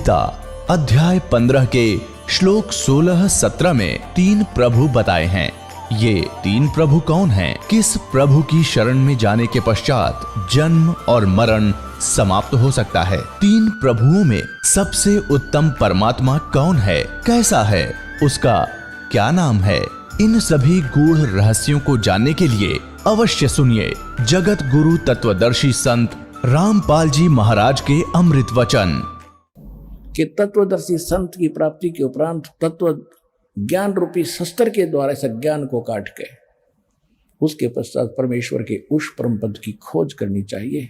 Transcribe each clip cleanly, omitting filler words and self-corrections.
गीता अध्याय 15 के श्लोक 16-17 में 3 प्रभु बताए हैं। ये 3 प्रभु कौन हैं? किस प्रभु की शरण में जाने के पश्चात जन्म और मरण समाप्त हो सकता है? 3 प्रभुओं में सबसे उत्तम परमात्मा कौन है? कैसा है? उसका क्या नाम है? इन सभी गूढ़ रहस्यों को जानने के लिए अवश्य सुनिए जगत गुरु तत्वदर्शी संत रामपाल जी महाराज के अमृत वचन। कि तत्वदर्शी संत की प्राप्ति के उपरांत तत्व ज्ञान रूपी शस्त्र के द्वारा इस ज्ञान को काट के उसके पश्चात परमेश्वर के उस परम पद की खोज करनी चाहिए,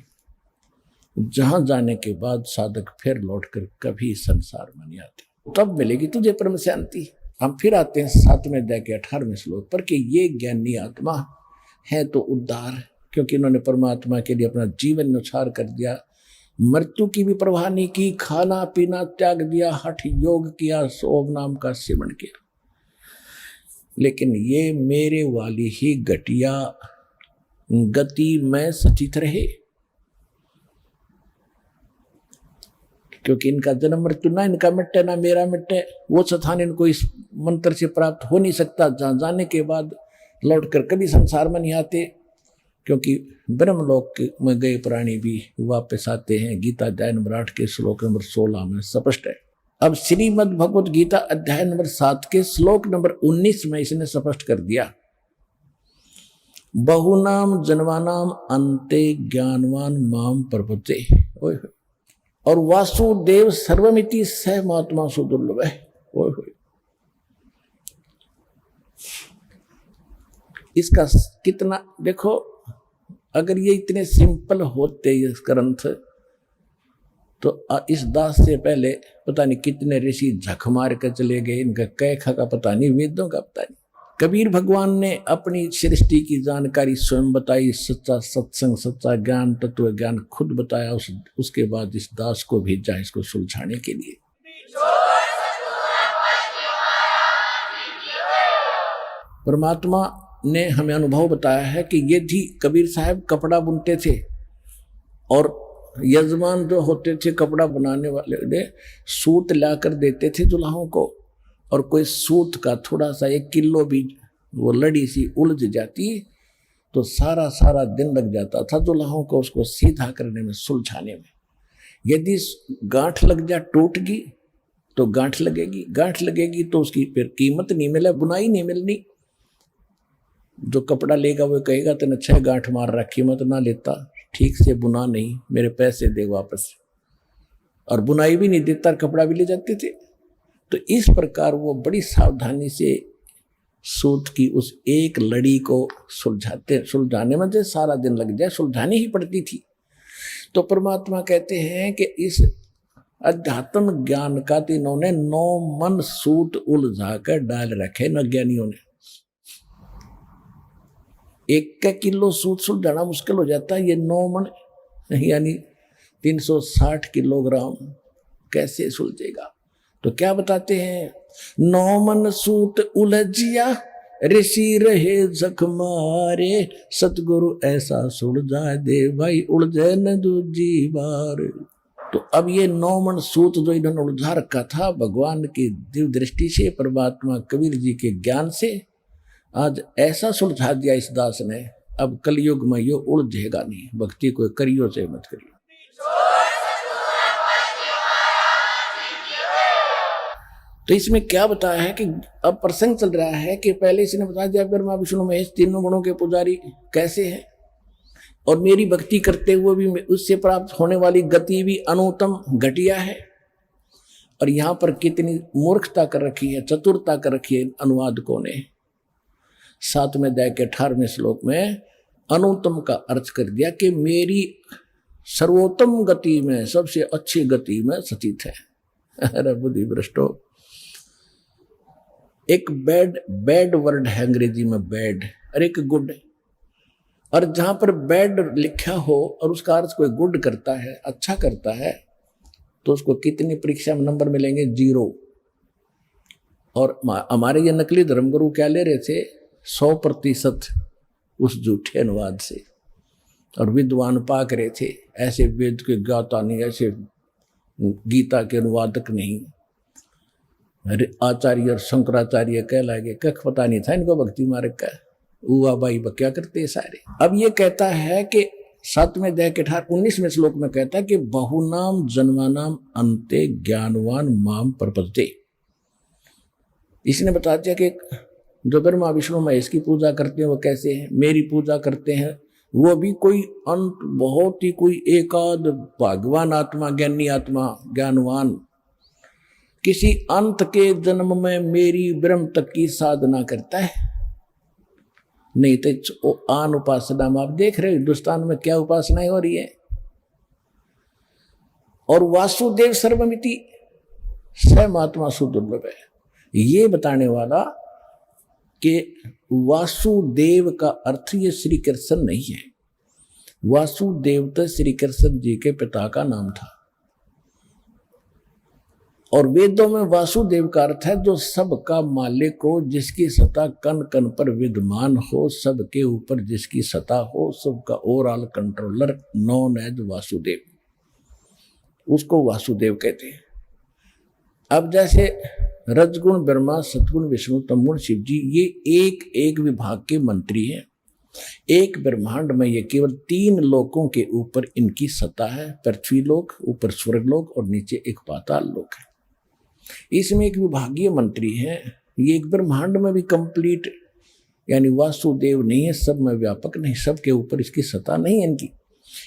जहां जाने के बाद साधक फिर लौटकर कभी संसार में नहीं आते। तब मिलेगी तुझे परम शांति। हम फिर आते हैं 7वें अध्याय के 18वें श्लोक पर कि ये ज्ञानी आत्मा है तो उद्धार, क्योंकि इन्होंने परमात्मा के लिए अपना जीवन न्यौछावर कर दिया, मृत्यु की भी परवाह नहीं की, खाना पीना त्याग दिया, हठ योग किया, सोम नाम का सेवन किया। लेकिन ये मेरे वाली ही घटिया गति में सचित रहे, क्योंकि इनका जन्म मृत्यु ना इनका मिटे ना मेरा मिटे। वो स्थान इनको इस मंत्र से प्राप्त हो नहीं सकता जहाँ जाने के बाद लौटकर कभी संसार में नहीं आते, क्योंकि ब्रह्मलोक में गए प्राणी भी वापस आते हैं। गीता अध्याय नंबर 8 के श्लोक नंबर 16 में स्पष्ट है। अब श्रीमद् भगवत गीता अध्याय नंबर 7 के श्लोक नंबर 19 में इसने स्पष्ट कर दिया, बहुनाम जन्मानाम अन्ते ज्ञानवान माम प्रपद्ये और वासुदेव सर्वमिति स महात्मा सुदुर्लभ है। इसका कितना देखो, अगर ये इतने सिंपल होते ये ग्रंथ तो इस दास से पहले पता नहीं कितने ऋषि झक मार कर चले गए। इनका कैखा का पता नहीं, वेदों का पता नहीं। कबीर भगवान ने अपनी सृष्टि की जानकारी स्वयं बताई, सच्चा सत्संग सच्चा ज्ञान तत्व ज्ञान खुद बताया। उसके बाद इस दास को भेजा इसको सुलझाने के लिए। परमात्मा ने हमें अनुभव बताया है कि ये थी कबीर साहब कपड़ा बुनते थे और यजमान जो होते थे कपड़ा बनाने वाले ने सूत लाकर देते थे दुल्हाओं को, और कोई सूत का थोड़ा सा 1 किलो भी वो लड़ी सी उलझ जाती तो सारा दिन लग जाता था दुल्हाओं को उसको सीधा करने में, सुलझाने में। यदि गांठ लग जा टूट गई तो गांठ लगेगी तो उसकी फिर कीमत नहीं मिले, बुनाई नहीं मिलनी। जो कपड़ा लेगा वो कहेगा तेने 6 गांठ मार रखी, मत ना लेता, ठीक से बुना नहीं, मेरे पैसे दे वापस। और बुनाई भी नहीं देता, कपड़ा भी ले जाते थे। तो इस प्रकार वो बड़ी सावधानी से सूत की उस एक लड़ी को सुलझाने में सारा दिन लग जाए, सुलझानी ही पड़ती थी। तो परमात्मा कहते हैं कि इस अध्यात्म ज्ञान का तो इन्होंने 9 मन सूत उलझा कर डाल रखे न ज्ञानियों ने। 1 किलो सूत सुलझाना मुश्किल हो जाता है, ये 9 मन यानी 360 किलोग्राम कैसे सुलझेगा? तो क्या बताते हैं, 9 मन सूत उलझिया ऋषि रहे जख मारे, सतगुरु ऐसा सुलझा दे भाई उलझे न दूजी बार। तो अब ये 9 मन सूत जो इन्होंने उलझा रखा था भगवान की दिव्य दृष्टि से, परमात्मा कबीर जी के ज्ञान से आज ऐसा सुलझा दिया इस दास ने, अब कलयुग में ये उलझेगा नहीं। भक्ति को करियो से मत करियो। तो इसमें क्या बताया है कि अब प्रसंग चल रहा है कि पहले इसने बता दिया ब्रह्मा विष्णु महेश तीनों गुणों के पुजारी कैसे हैं, और मेरी भक्ति करते हुए भी उससे प्राप्त होने वाली गति भी अनुत्तम घटिया है। और यहाँ पर कितनी मूर्खता कर रखी है, चतुरता कर रखी है अनुवादकों ने। 7वें अध्याय के 18वें श्लोक में अनुत्तम का अर्थ कर दिया कि मेरी सर्वोत्तम गति में, सबसे अच्छी गति में सचित है। अरे बुद्धि भ्रष्टो, एक बैड वर्ड है अंग्रेजी में बैड, और एक गुड। और जहां पर बैड लिखा हो और उसका अर्थ कोई गुड करता है, अच्छा करता है, तो उसको कितनी परीक्षा में नंबर मिलेंगे? 0। और हमारे ये नकली धर्मगुरु क्या ले रहे थे? 100% उस झूठे अनुवाद से, और विद्वान पाक रहे थे, ऐसे वेद के ज्ञाता नहीं, ऐसे गीता के अनुवादक नहीं, अरे आचार्य और शंकराचार्य कह लागे, कख पता नहीं था इनको भक्ति मार्ग का, उवा बाई बक्या करते सारे। अब ये कहता है कि 7वें अध्याय के 19वें श्लोक में कहता है कि बहुनाम जन्मानाम अंते ज्ञानवान माम प्रपद्ये। इसने बता दिया कि जो ब्रह्मा विष्णु महेश की पूजा करते हैं वो कैसे हैं, मेरी पूजा करते हैं वो भी कोई अंत बहुत ही कोई एकाध भगवान आत्मा, ज्ञानी आत्मा, ज्ञानवान किसी अंत के जन्म में मेरी ब्रह्म तक की साधना करता है। नहीं तो आन उपासना में आप देख रहे हो हिंदुस्तान में क्या उपासनाएं हो रही है। और वासुदेव सर्वमिति सहमात्मा सुदुर्लभ है, ये बताने वाला कि वासुदेव का अर्थ ये श्री कृष्ण नहीं है। वासुदेव तो श्री कृष्ण जी के पिता का नाम था, और वेदों में वासुदेव का अर्थ है जो सबका मालिक हो, जिसकी सत्ता कण कण पर विद्यमान हो, सबके ऊपर जिसकी सत्ता हो, सबका overall controller, known as Vasudev, उसको वासुदेव कहते हैं। अब जैसे रजगुण ब्रह्मा, सतगुण विष्णु, तमगुण शिव जी, ये एक एक विभाग के मंत्री हैं। एक ब्रह्मांड में ये केवल 3 लोकों के ऊपर इनकी सत्ता है, पृथ्वी लोक, ऊपर स्वर्ग लोक और नीचे एक पाताल लोक है। इसमें एक विभागीय मंत्री है। ये एक ब्रह्मांड में भी कंप्लीट यानी वासुदेव नहीं है, सब में व्यापक नहीं, सबके ऊपर इसकी सत्ता नहीं है इनकी।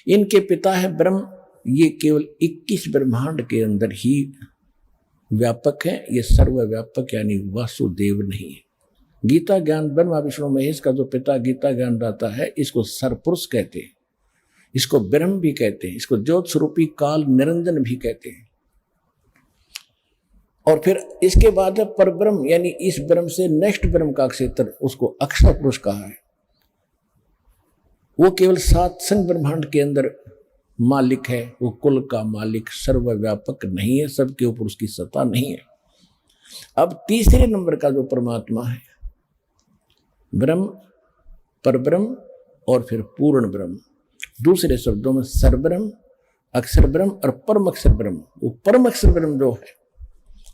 इनके पिता है ब्रह्म, ये केवल 21 ब्रह्मांड के अंदर ही व्यापक है, ये सर्वव्यापक यानी वासुदेव नहीं है। गीता ज्ञान ब्रह्मा विष्णु महेश का जो पिता गीता ज्ञान दाता है, इसको सरपुरुष कहते हैं, इसको ब्रह्म भी कहते हैं, इसको ज्योत स्वरूपी काल निरंजन भी कहते हैं। और फिर इसके बाद है परब्रह्म, यानी इस ब्रह्म से नेक्स्ट ब्रह्म का क्षेत्र, उसको अक्षर पुरुष कहा है। वो केवल 7 संग ब्रह्मांड के अंदर मालिक है, वो कुल का मालिक, सर्वव्यापक नहीं है, सबके ऊपर उसकी सत्ता नहीं है। अब तीसरे नंबर का जो परमात्मा है, ब्रह्म, परब्रह्म और फिर पूर्ण ब्रह्म, दूसरे शब्दों में सरब्रह्म, अक्षर ब्रह्म और परम अक्षर ब्रह्म। वो परम अक्षर ब्रह्म जो है,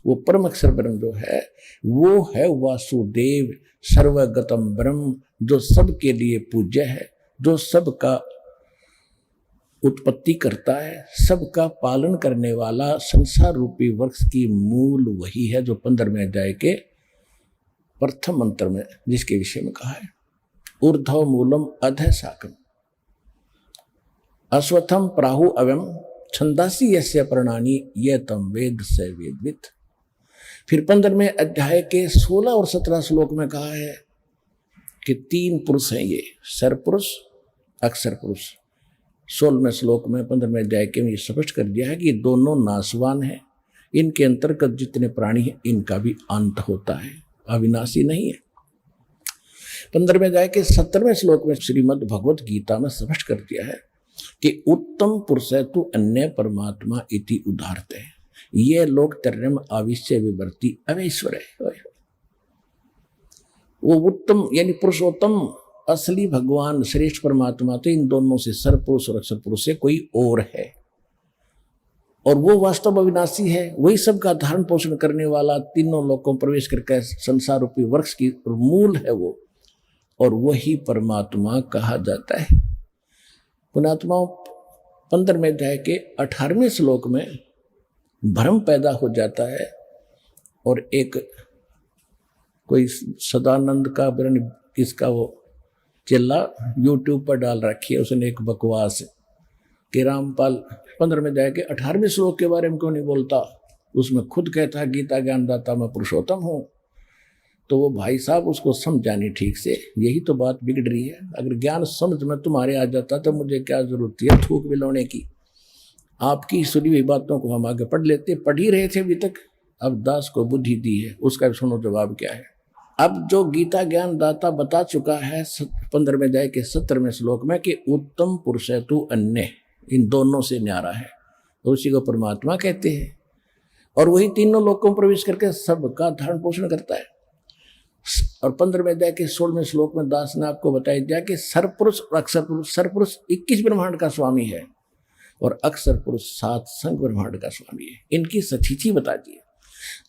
वो परम अक्षर ब्रह्म जो है, वो है वासुदेव सर्वगतम ब्रह्म, जो सबके लिए पूज्य है, जो सबका उत्पत्ति करता है, सबका पालन करने वाला, संसार रूपी वृक्ष की मूल वही है जो 15वें अध्याय के प्रथम मंत्र में जिसके विषय में कहा है, ऊर्ध्व मूलम अधः शाकम अश्वत्थम प्राहु अव्यम छंदासी यस्य पर्णानि ये तम वेद से वेदवित्। फिर 15वें अध्याय के 16 और 17 श्लोक में कहा है कि 3 पुरुष हैं, ये सरपुरुष, अक्षर पुरुष। 16वें श्लोक में 15वें अध्याय के में ये स्पष्ट कर दिया है कि ये दोनों नाशवान हैं, इनके अंतर्गत जितने प्राणी हैं इनका भी अंत होता है, अविनाशी नहीं है। 15वें अध्याय के 17वें श्लोक में श्रीमद् भगवत गीता में स्पष्ट कर दिया है कि उत्तम पुरुष है तू अन्य परमात्मा इति उदाहरते है, ये लोग तर्यम आविश्य विवर्ती अवेश्वर है। वो उत्तम यानी पुरुषोत्तम असली भगवान श्रेष्ठ परमात्मा तो इन दोनों से सरपुरुष और अक्षर पुरुष से कोई और है, और वो वास्तव अविनाशी है, वही सबका धारण पोषण करने वाला, तीनों लोकों प्रवेश करके संसार रूपी वृक्ष की मूल है वो, और वही परमात्मा कहा जाता है। पुणात्माओं 15वें अध्याय के 18वें श्लोक में भ्रम पैदा हो जाता है, और एक कोई सदानंद का वर्ण इसका वो चिल्ला यूट्यूब पर डाल रखी है, उसने एक बकवास कि रामपाल 15वें अध्याय के 18वें श्लोक के बारे में क्यों नहीं बोलता, उसमें खुद कहता है गीता ज्ञानदाता मैं पुरुषोत्तम हूँ। तो वो भाई साहब उसको समझा नहीं ठीक से, यही तो बात बिगड़ रही है। अगर ज्ञान समझ में तुम्हारे आ जाता तो मुझे क्या जरूरत है थूक बिलोने की, आपकी सुनी हुई बातों को हम आगे पढ़ लेते, पढ़ ही रहे थे अभी तक। अब दास को बुद्धि दी है, उसका सुनो जवाब क्या है। अब जो गीता ज्ञान दाता बता चुका है 15वें अध्याय के 17वें श्लोक में कि उत्तम पुरुष है तू अन्य, इन दोनों से न्यारा है, तो उसी को परमात्मा कहते हैं, और वही तीनों लोकों में प्रवेश करके सबका धारण पोषण करता है। और 15वें अध्याय के 16वें श्लोक में दास ने आपको बताया दिया कि सरपुरुष और अक्षर पुरुष, सरपुरुष 21 ब्रह्मांड का स्वामी है, और अक्षर पुरुष सात ब्रह्मांड का स्वामी है। इनकी सचीची बता दिए।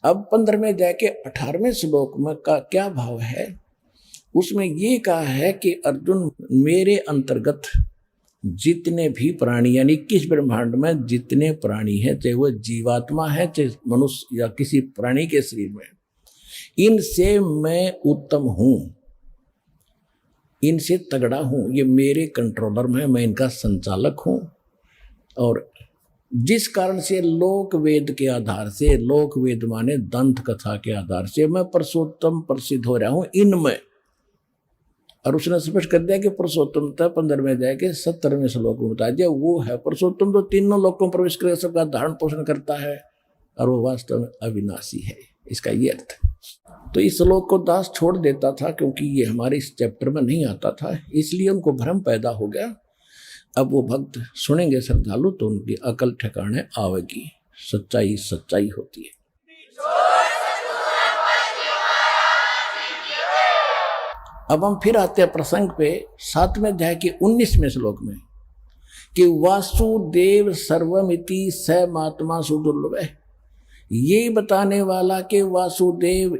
अब 15वें अध्याय के 18वें श्लोक में का क्या भाव है, उसमें ये कहा है कि अर्जुन मेरे अंतर्गत जितने भी प्राणी यानी 21 ब्रह्मांड में जितने प्राणी हैं, चाहे वो जीवात्मा है चाहे मनुष्य या किसी प्राणी के शरीर में, इनसे मैं उत्तम हूं, इनसे तगड़ा हूं, ये मेरे कंट्रोलर में, मैं इनका संचालक हूं। और जिस कारण से लोक वेद के आधार से, लोक वेद माने दंत कथा के आधार से, मैं पुरुषोत्तम प्रसिद्ध हो रहा हूं इनमें। और उसने स्पष्ट कर दिया कि पुरुषोत्तमता 15वें अध्याय के 17वें श्लोक में बता दिया, वो है पुरुषोत्तम जो तीनों लोकों में प्रवेश करके सबका धारण पोषण करता है और वो वास्तव में अविनाशी है। इसका ये अर्थ। तो इस श्लोक को दास छोड़ देता था क्योंकि ये हमारे इस चैप्टर में नहीं आता था, इसलिए उनको भ्रम पैदा हो गया। अब वो भक्त सुनेंगे श्रद्धालु तो उनकी अकल ठिकाने आवेगी। सच्चाई सच्चाई होती है। अब हम फिर आते हैं प्रसंग पे 7वें अध्याय के 19वें श्लोक में कि वासुदेव सर्वमिति स महात्मा सुदुर्लभ है। ये बताने वाला कि वासुदेव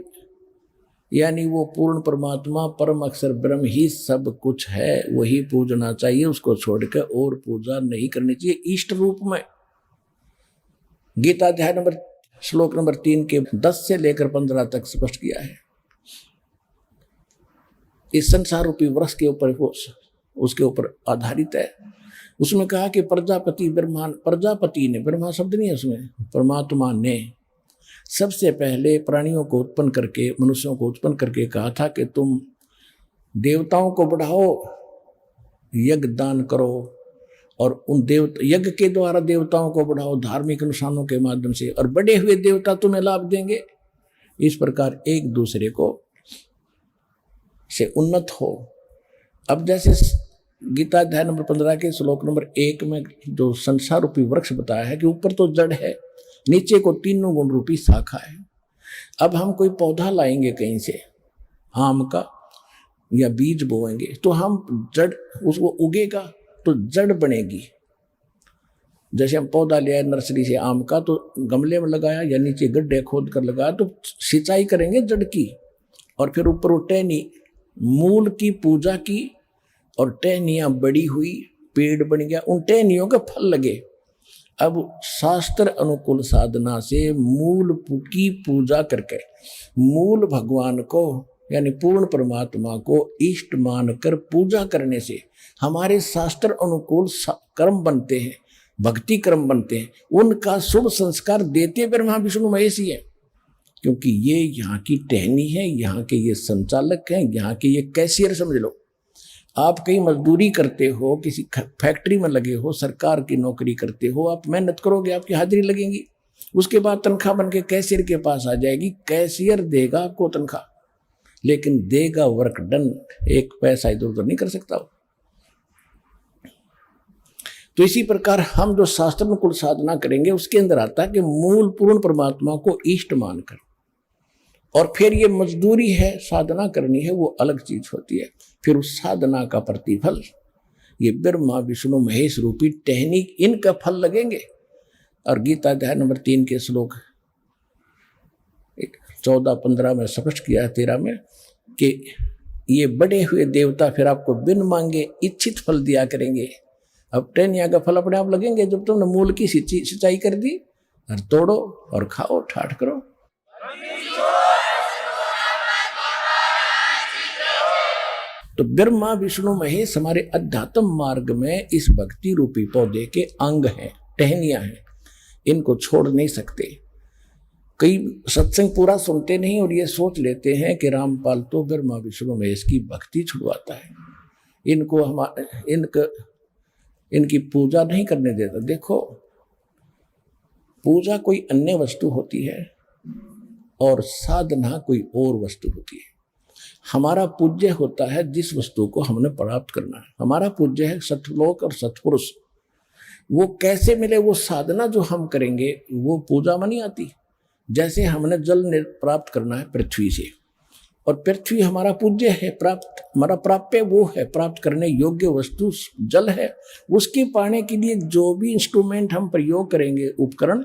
यानी वो पूर्ण परमात्मा परम अक्षर ब्रह्म ही सब कुछ है, वही पूजना चाहिए, उसको छोड़कर और पूजा नहीं करनी चाहिए इष्ट रूप में। गीता अध्याय नंबर श्लोक नंबर 3 के 10 से लेकर 15 तक स्पष्ट किया है। इस संसार रूपी वृक्ष के ऊपर उसके ऊपर आधारित है। उसमें कहा कि प्रजापति प्रजापति ने, ब्रह्मा शब्द नहीं है उसमें, परमात्मा ने सबसे पहले प्राणियों को उत्पन्न करके, मनुष्यों को उत्पन्न करके कहा था कि तुम देवताओं को बढ़ाओ, यज्ञ दान करो और उन यज्ञ के द्वारा देवताओं को बढ़ाओ धार्मिक अनुष्ठानों के माध्यम से, और बढ़े हुए देवता तुम्हें लाभ देंगे। इस प्रकार एक दूसरे को से उन्नत हो। अब जैसे गीता अध्याय नंबर 15 के श्लोक नंबर 1 में जो संसार रूपी वृक्ष बताया है कि ऊपर तो जड़ है, नीचे को तीनों गुण रूपी शाखा है। अब हम कोई पौधा लाएंगे कहीं से, आम का, या बीज बोएंगे तो हम जड़ उसको उगेगा तो जड़ बनेगी। जैसे हम पौधा लिया नर्सरी से आम का, तो गमले में लगाया या नीचे गड्ढे खोद कर लगाया तो सिंचाई करेंगे जड़ की, और फिर ऊपर वो टहनी मूल की पूजा की और टहनियाँ बड़ी हुई, पेड़ बन गया, उन टहनियों के फल लगे। अब शास्त्र अनुकूल साधना से मूल की पूजा करके मूल भगवान को यानी पूर्ण परमात्मा को इष्ट मानकर पूजा करने से हमारे शास्त्र अनुकूल कर्म बनते हैं, भक्ति कर्म बनते हैं। उनका शुभ संस्कार देते ब्रह्मा विष्णु महेश ही है, क्योंकि ये यहाँ की टहनी है, यहाँ के ये संचालक हैं, यहाँ के ये कैशियर समझ लो। आप कहीं मजदूरी करते हो, किसी फैक्ट्री में लगे हो, सरकार की नौकरी करते हो, आप मेहनत करोगे, आपकी हाजिरी लगेगी, उसके बाद तनख्वाह बन के कैशियर के पास आ जाएगी। कैशियर देगा आपको तनख्वाह, लेकिन देगा वर्क डन, एक पैसा इधर उधर नहीं कर सकता। तो इसी प्रकार हम जो शास्त्रानुकूल साधना करेंगे उसके अंदर आता है कि मूल पूर्ण परमात्मा को इष्ट मानकर, और फिर ये मजदूरी है, साधना करनी है, वो अलग चीज होती है। फिर उस साधना का प्रतिफल ये ब्रह्मा विष्णु महेश रूपी टहनी, इनका फल लगेंगे। और गीता अध्याय नंबर 3 के श्लोक 14-15 में स्पष्ट किया है 13 में कि ये बढ़े हुए देवता फिर आपको बिन मांगे इच्छित फल दिया करेंगे। अब टहनिया का फल अपने आप लगेंगे जब तुमने मूल की सिंचाई कर दी, और तोड़ो और खाओ, ठाठ करो। तो ब्रह्मा विष्णु महेश हमारे अध्यात्म मार्ग में इस भक्ति रूपी पौधे के अंग हैं, टहनियां हैं, इनको छोड़ नहीं सकते। कई सत्संग पूरा सुनते नहीं और ये सोच लेते हैं कि रामपाल तो ब्रह्मा विष्णु महेश की भक्ति छुड़वाता है, इनकी पूजा नहीं करने देता। देखो, पूजा कोई अन्य वस्तु होती है और साधना कोई और वस्तु होती है। हमारा पूज्य होता है जिस वस्तु को हमने प्राप्त करना है। हमारा पूज्य है सतलोक और सतपुरुष। वो कैसे मिले, वो साधना जो हम करेंगे वो पूजा में नहीं आती। जैसे हमने जल प्राप्त करना है पृथ्वी से, और पृथ्वी हमारा पूज्य है, प्राप्त हमारा प्राप्य वो है, प्राप्त करने योग्य वस्तु जल है। उसके पाने के लिए जो भी इंस्ट्रूमेंट हम प्रयोग करेंगे, उपकरण,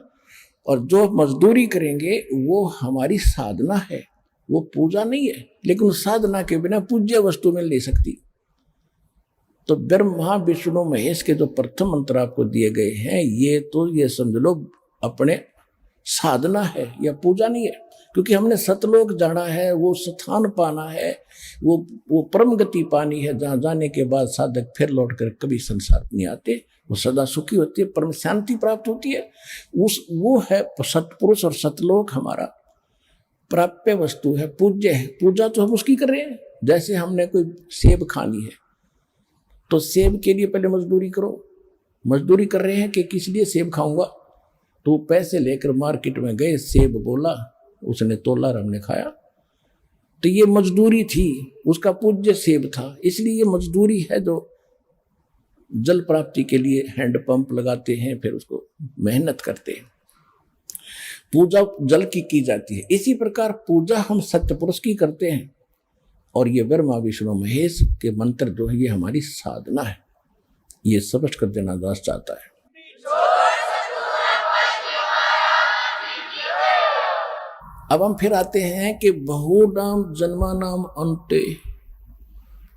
और जो मजदूरी करेंगे, वो हमारी साधना है, वो पूजा नहीं है। लेकिन उस साधना के बिना पूज्य वस्तु मिल नहीं सकती। तो ब्रह्मा विष्णु महेश के जो प्रथम मंत्र आपको दिए गए हैं, ये समझ लो अपने साधना है, या पूजा नहीं है। क्योंकि हमने सतलोक जाना है, वो स्थान पाना है, वो परम गति पानी है, जहाँ जाने के बाद साधक फिर लौट कर कभी संसार नहीं आते, वो सदा सुखी होती है, परम शांति प्राप्त होती है। वो है सतपुरुष, और सतलोक हमारा प्राप्य वस्तु है, पूज्य है। पूजा तो हम उसकी कर रहे हैं। जैसे हमने कोई सेब खानी है, तो सेब के लिए पहले मजदूरी करो। मजदूरी कर रहे हैं कि किस लिए सेब खाऊंगा, तो पैसे लेकर मार्केट में गए, सेब बोला, उसने तोला और हमने खाया। तो ये मजदूरी थी, उसका पूज्य सेब था। इसलिए ये मजदूरी है जो जल प्राप्ति के लिए हैंडपंप लगाते हैं, फिर उसको मेहनत करते हैं। पूजा जल की जाती है। इसी प्रकार पूजा हम सत्य पुरुष की करते हैं, और ये ब्रह्मा विष्णु महेश के मंत्र जो है, ये हमारी साधना है। ये समझ कर देना दास चाहता है। अब हम फिर आते हैं कि बहुनाम जन्मानाम अन्ते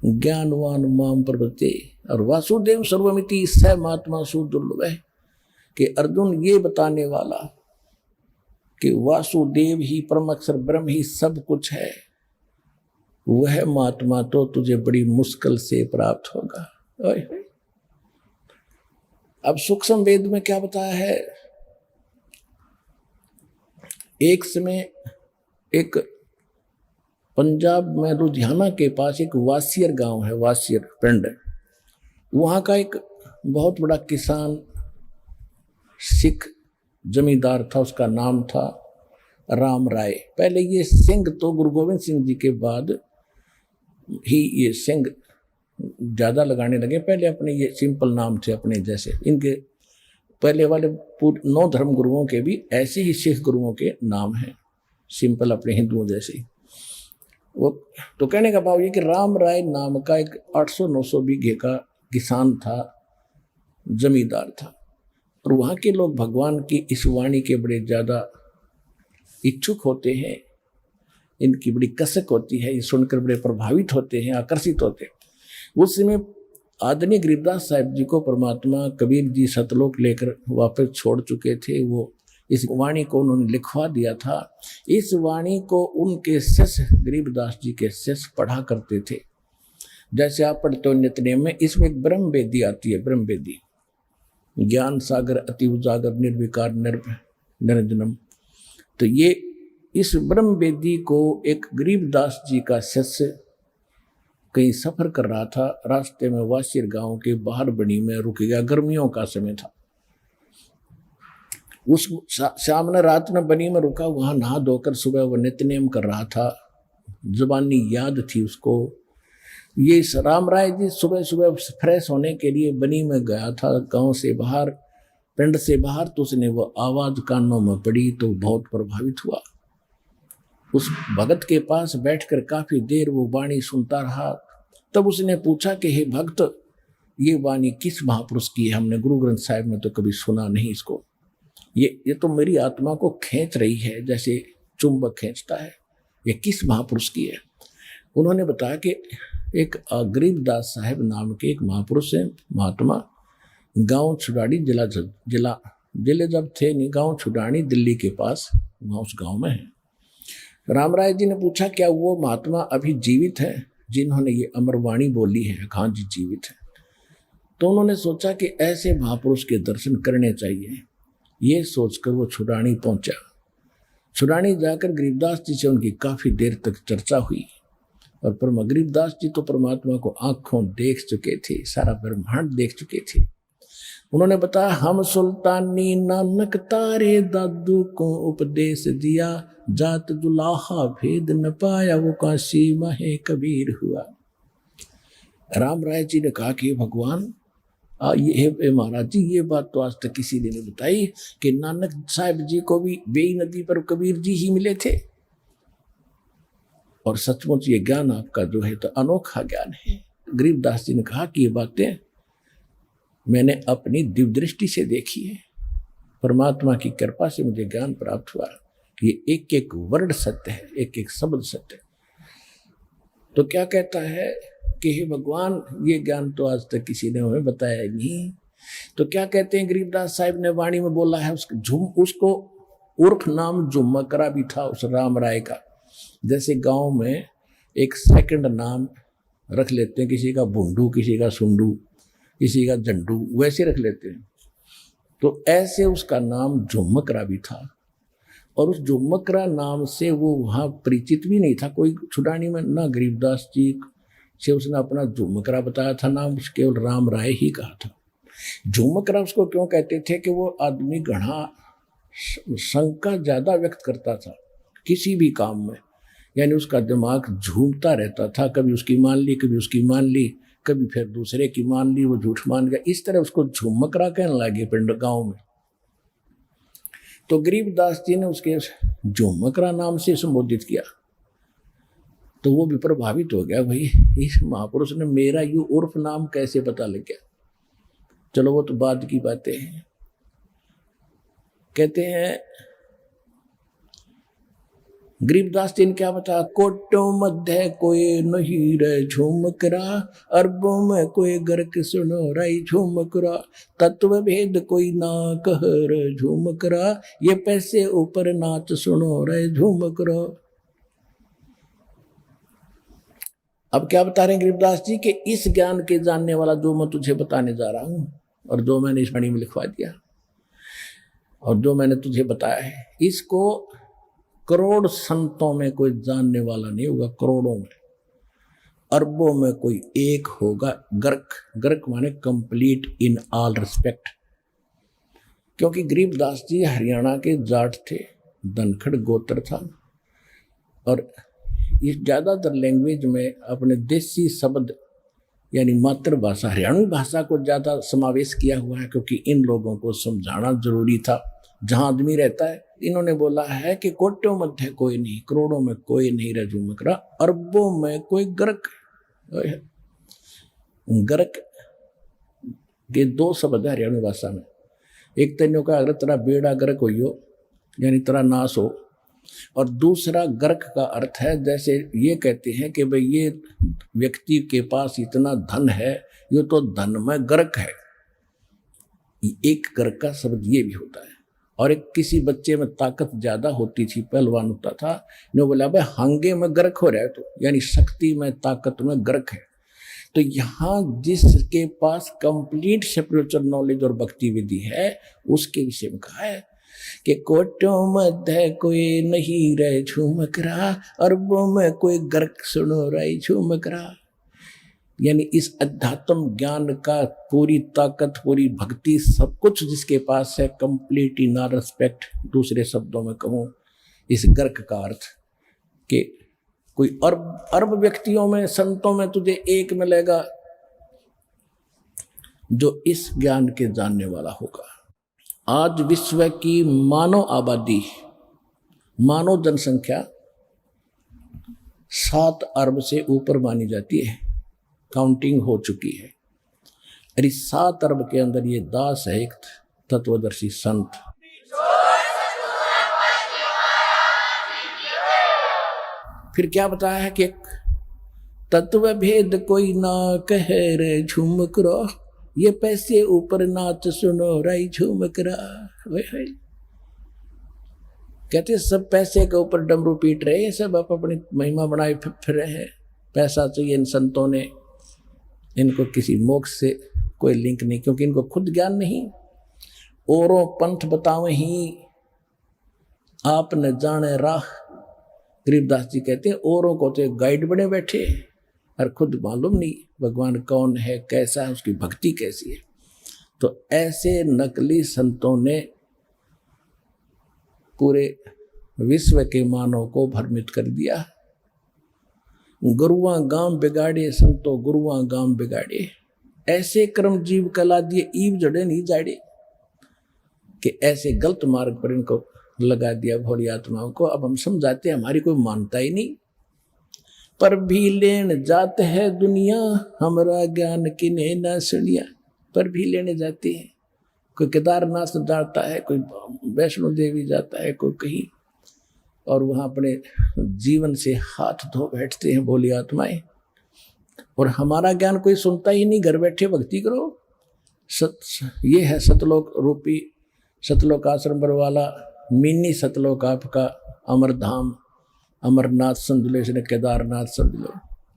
ज्ञानवान माम प्रपद्ये, और वासुदेव सर्वमिति स महात्मा सुदुर्लभ है, कि अर्जुन ये बताने वाला कि वासुदेव ही परम अक्षर ब्रह्म ही सब कुछ है, वह महात्मा तो तुझे बड़ी मुश्किल से प्राप्त होगा। अब सूक्ष्म वेद में क्या बताया है? एक समय एक पंजाब में लुधियाना के पास एक वासियर गांव है, वासियर पिंड। वहाँ का एक बहुत बड़ा किसान सिख जमींदार था, उसका नाम था राम राय। पहले ये सिंह तो गुरु गोविंद सिंह जी के बाद ही ये सिंह ज़्यादा लगाने लगे। पहले अपने ये सिंपल नाम थे अपने जैसे। इनके पहले वाले 9 धर्म गुरुओं के भी ऐसे ही सिख गुरुओं के नाम हैं, सिंपल अपने हिंदुओं जैसे। वो तो कहने का भाव ये कि राम राय नाम का एक 800-900 बीघे का किसान था, जमींदार था। और वहाँ के लोग भगवान की इस वाणी के बड़े ज़्यादा इच्छुक होते हैं, इनकी बड़ी कसक होती है, ये सुनकर बड़े प्रभावित होते हैं, आकर्षित होते हैं। उस समय आदरणीय गरीबदास साहिब जी को परमात्मा कबीर जी सतलोक लेकर वापस छोड़ चुके थे। वो इस वाणी को उन्होंने लिखवा दिया था। इस वाणी को उनके शिष्य गरीबदास जी के शिष्य पढ़ा करते थे। जैसे आप पढ़ते हो नित्यनेम में, इसमें एक ब्रह्म वेदी आती है। ब्रह्म वेदी ज्ञान सागर अति उजागर निर्विकार निरंजनम। तो ये इस ब्रह्म वेदी को एक गरीबदास जी का शिष्य कहीं सफर कर रहा था, रास्ते में वासिर गांव के बाहर बनी में रुक गया। गर्मियों का समय था। उस सामने रात में बनी में रुका, वहां नहा धोकर सुबह वो नित्यनेम कर रहा था। जुबानी याद थी उसको। ये राम राय जी सुबह सुबह फ्रेश होने के लिए बनी में गया था, गांव से बाहर, पिंड से बाहर। तो उसने वो आवाज कानों में पड़ी तो बहुत प्रभावित हुआ। उस भगत के पास बैठकर काफी देर वो वाणी सुनता रहा। तब उसने पूछा कि हे भक्त, ये वाणी किस महापुरुष की है? हमने गुरु ग्रंथ साहिब में तो कभी सुना नहीं इसको। ये तो मेरी आत्मा को खींच रही है जैसे चुंबक खींचता है। ये किस महापुरुष की है? उन्होंने बताया कि एक गरीबदास साहिब नाम के एक महापुरुष है, महात्मा, गांव छुड़ानी जिले जब थे नहीं, गांव छुड़ानी दिल्ली के पास, वहाँ उस गांव में है। राम राय जी ने पूछा क्या वो महात्मा अभी जीवित है जिन्होंने ये अमरवाणी बोली है? हाँ जी जीवित है। तो उन्होंने सोचा कि ऐसे महापुरुष के दर्शन करने चाहिए। ये सोचकर वो छुड़ानी पहुंचा। छुड़ानी जाकर गरीबदास जी से उनकी काफी देर तक चर्चा हुई। और गरीबदास जी तो परमात्मा को आंखों देख चुके थे, सारा ब्रह्मांड देख चुके थे। उन्होंने बताया, हम सुल्तानी नानक तारे दादू को उपदेश दिया, जात दुलाहा भेद न पाया, वो काशी माहे कबीर हुआ। राम राय जी ने कहा कि भगवान ये महाराज जी, ये बात तो आज तक किसी ने नहीं बताई कि नानक साहिब जी को भी बेई नदी पर कबीर जी ही मिले थे। और सचमुच ये ज्ञान आपका जो है तो अनोखा ज्ञान है। गरीबदास जी ने कहा कि ये बातें मैंने अपनी दिव्य दृष्टि से देखी है, परमात्मा की कृपा से मुझे ज्ञान प्राप्त हुआ। ये एक एक वर्ड सत्य है, एक एक शब्द सत्य है। तो क्या कहता है कि हे भगवान, ये ज्ञान तो आज तक किसी ने हमें बताया नहीं। तो क्या कहते हैं, गरीबदास साहिब ने वाणी में बोला है, उसको उर्फ नाम झुमकरा भी था उस राम राय का। जैसे गांव में एक सेकंड नाम रख लेते हैं, किसी का भुंडू, किसी का सुंडू, किसी का झंडू, वैसे रख लेते हैं। तो ऐसे उसका नाम झुमकरा भी था, और उस झुमकरा नाम से वो वहाँ परिचित भी नहीं था कोई छुड़ानी में, ना गरीबदास जी से उसने अपना झुमकरा बताया था, नाम केवल राम राय ही कहा था। झुमकरा उसको क्यों कहते थे कि वो आदमी घना शंका ज्यादा व्यक्त करता था किसी भी काम में, यानी उसका दिमाग झूमता रहता था, कभी उसकी मान ली, कभी उसकी मान ली, कभी फिर दूसरे की मान ली, वो झूठ मान गया। इस तरह उसको झुमकरा कहने लगे पिंड गांव में। तो गरीबदास जी ने उसके झुमकरा नाम से संबोधित किया, तो वो भी प्रभावित हो गया, भाई इस महापुरुष ने मेरा यू उर्फ नाम कैसे पता लग गया। चलो वो तो बाद की बातें हैं। कहते हैं गरीबदास जी ने क्या बताया, कोटो मध्य कोई नहीं रे झुमकरा, अरबों में कोई गर्क सुनो रही झुमकरा, तत्व भेद कोई ना कह रे झुमकरा, ये पैसे ऊपर नाच सुनो रे झुमकरा। अब क्या बता रहे हैं गरीबदास जी कि इस ज्ञान के जानने वाला जो मैं तुझे बताने जा रहा हूं, और जो मैंने इस वाणी में लिखवा दिया, और जो मैंने तुझे बताया है, इसको करोड़ संतों में कोई जानने वाला नहीं होगा, करोड़ों में, अरबों में कोई एक होगा। गर्क, गर्क माने कंप्लीट इन ऑल रिस्पेक्ट। क्योंकि गरीबदास जी हरियाणा के जाट थे, धनखड़ गोत्र था, और इस ज़्यादातर लैंग्वेज में अपने देसी शब्द यानी मातृभाषा हरियाणवी भाषा को ज़्यादा समावेश किया हुआ है, क्योंकि इन लोगों को समझाना जरूरी था जहाँ आदमी रहता है। इन्होंने बोला है कि कोटों मध्य कोई नहीं, करोड़ों में कोई नहीं रे झुमकरा, अरबों में कोई गर्क। गर्क के दो शब्द है हरियाणवी भाषा में, एक तेनों का अगर तेरा बेड़ा गर्क हो यानी तेरा नाश हो, और दूसरा गर्क का अर्थ है जैसे ये कहते हैं कि भाई ये व्यक्ति के पास इतना धन है, ये तो धन में गर्क है। एक गर्क का शब्द ये भी होता है। और एक किसी बच्चे में ताकत ज्यादा होती थी, पहलवान होता था, ने बोला भाई हांगे में गर्क हो रहा है, तो यानी शक्ति में ताकत में गर्क है। तो यहाँ जिसके पास कंप्लीट स्पिरिचुअल नॉलेज और भक्ति विधि है, उसके विषय में कहा है कि कोटों मध्य कोई नहीं रहे झुमकरा, अरबों में कोई गर्क सुनो रही झुमकरा। यानी इस अध्यात्म ज्ञान का पूरी ताकत, पूरी भक्ति, सब कुछ जिसके पास है, कंप्लीट इन ऑल रिस्पेक्ट। दूसरे शब्दों में कहूँ, इस गर्क का अर्थ कि कोई अरब व्यक्तियों में, संतों में तुझे एक मिलेगा जो इस ज्ञान के जानने वाला होगा। आज विश्व की मानव आबादी, मानव जनसंख्या 7 अरब से ऊपर मानी जाती है, काउंटिंग हो चुकी है। और इस 7 अरब के अंदर ये दास है एक तत्वदर्शी संत। फिर क्या बताया है कि तत्व भेद कोई ना कह रे झुमकरा, ये पैसे ऊपर नाच सुनो रही झुमकरा। कहते सब पैसे के ऊपर डमरू पीट रहे हैं, सब आप अपनी महिमा बनाए फिर रहे हैं, पैसा चाहिए इन संतों ने। इनको किसी मोक्ष से कोई लिंक नहीं, क्योंकि इनको खुद ज्ञान नहीं। औरों पंथ बतावे ही आप न जाने राह। गरीबदास जी कहते हैं औरों को तो गाइड बने बैठे और खुद मालूम नहीं भगवान कौन है, कैसा है, उसकी भक्ति कैसी है। तो ऐसे नकली संतों ने पूरे विश्व के मानव को भ्रमित कर दिया। गुरुआ गांव बिगाड़े संतो, गुरुआ गांव बिगाड़े, ऐसे कर्म जीव कला दिए ईव जड़े नहीं जाड़े, कि ऐसे गलत मार्ग पर इनको लगा दिया भोली आत्माओं को। अब हम समझाते हैं, हमारी कोई मानता ही नहीं, पर भी लेन जाते है दुनिया, हमारा ज्ञान किने ना सुनिया। पर भी लेने जाते हैं, कोई केदारनाथ जाता है, कोई वैष्णो देवी जाता है, कोई कहीं, और वहां अपने जीवन से हाथ धो बैठते हैं बोली आत्माएं, और हमारा ज्ञान कोई सुनता ही नहीं। घर बैठे भक्ति करो। ये है सतलोक रूपी, सतलोक आश्रम बरवाला, मिनी सतलोक आपका अमरधाम, अमरनाथ समझ लो, इसने केदारनाथ समझ लो।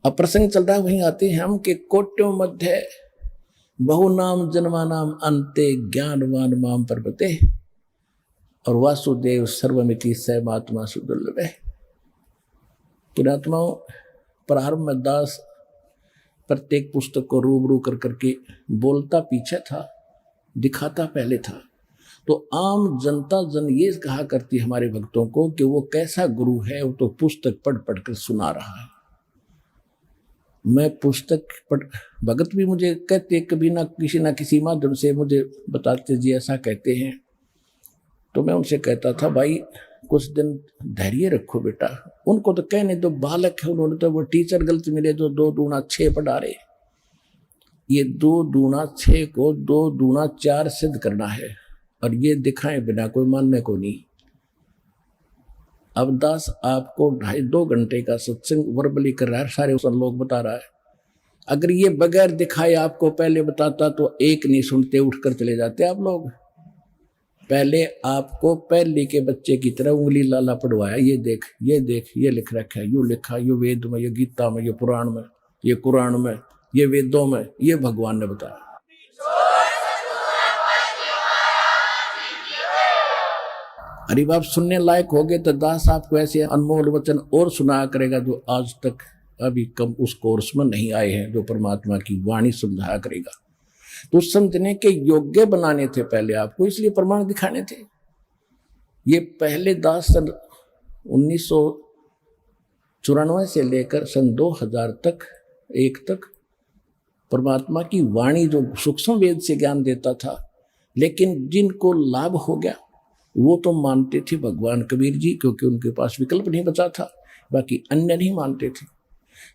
अब प्रसंग चल रहा है, वहीं आते हैं हम कि कोट्यों मध्य बहु नाम जन्मा नाम अंते ज्ञानवान माम पर्वते, और वासुदेव सर्वमिति सैमात्मा सुदुर्लभ है। पुणात्माओं, प्रारंभ में दास प्रत्येक पुस्तक को रूबरू कर करके बोलता पीछे था, दिखाता पहले था। तो आम जनता जन ये कहा करती हमारे भक्तों को कि वो कैसा गुरु है, वो तो पुस्तक पढ़ पढ़ कर सुना रहा है। मैं पुस्तक पढ़, भगत भी मुझे कहते कभी ना किसी माध्यम से मुझे बताते जी ऐसा कहते हैं, तो मैं उनसे कहता था भाई कुछ दिन धैर्य रखो बेटा, उनको तो कहने दो, बालक है, उन्होंने तो वो टीचर गलत मिले जो 2 दूना 6 पढ़ा रहे। ये 2 दूना 6 को 2 दूना 4 सिद्ध करना है, और ये दिखाए बिना कोई मानने को नहीं। अब दास आपको 2.5-2 घंटे का सत्संग वर्बली कर रहा है, सारे लोग बता रहा है। अगर ये बगैर दिखाए आपको पहले बताता तो एक नहीं सुनते, उठकर चले जाते आप लोग। पहले आपको पहले के बच्चे की तरह उंगली लाला पढ़वाया, ये देख, ये देख, ये लिख रखा है, यू लिखा, ये वेद में, ये गीता में, ये पुराण में, ये कुरान में, ये वेदों में, ये भगवान ने बताया। अरे बाप सुनने लायक हो गए तो दास आपको ऐसे अनमोल वचन और सुना करेगा जो आज तक अभी कम उस कोर्स में नहीं आए हैं, जो परमात्मा की वाणी समझाया करेगा। तो समझने के योग्य बनाने थे पहले आपको, इसलिए प्रमाण दिखाने थे। ये पहले दास सन 1994 से लेकर सन 2000 तक 1 तक परमात्मा की वाणी जो सूक्ष्म वेद से ज्ञान देता था, लेकिन जिनको लाभ हो गया वो तो मानते थे भगवान कबीर जी, क्योंकि उनके पास विकल्प नहीं बचा था, बाकी अन्य नहीं मानते थे।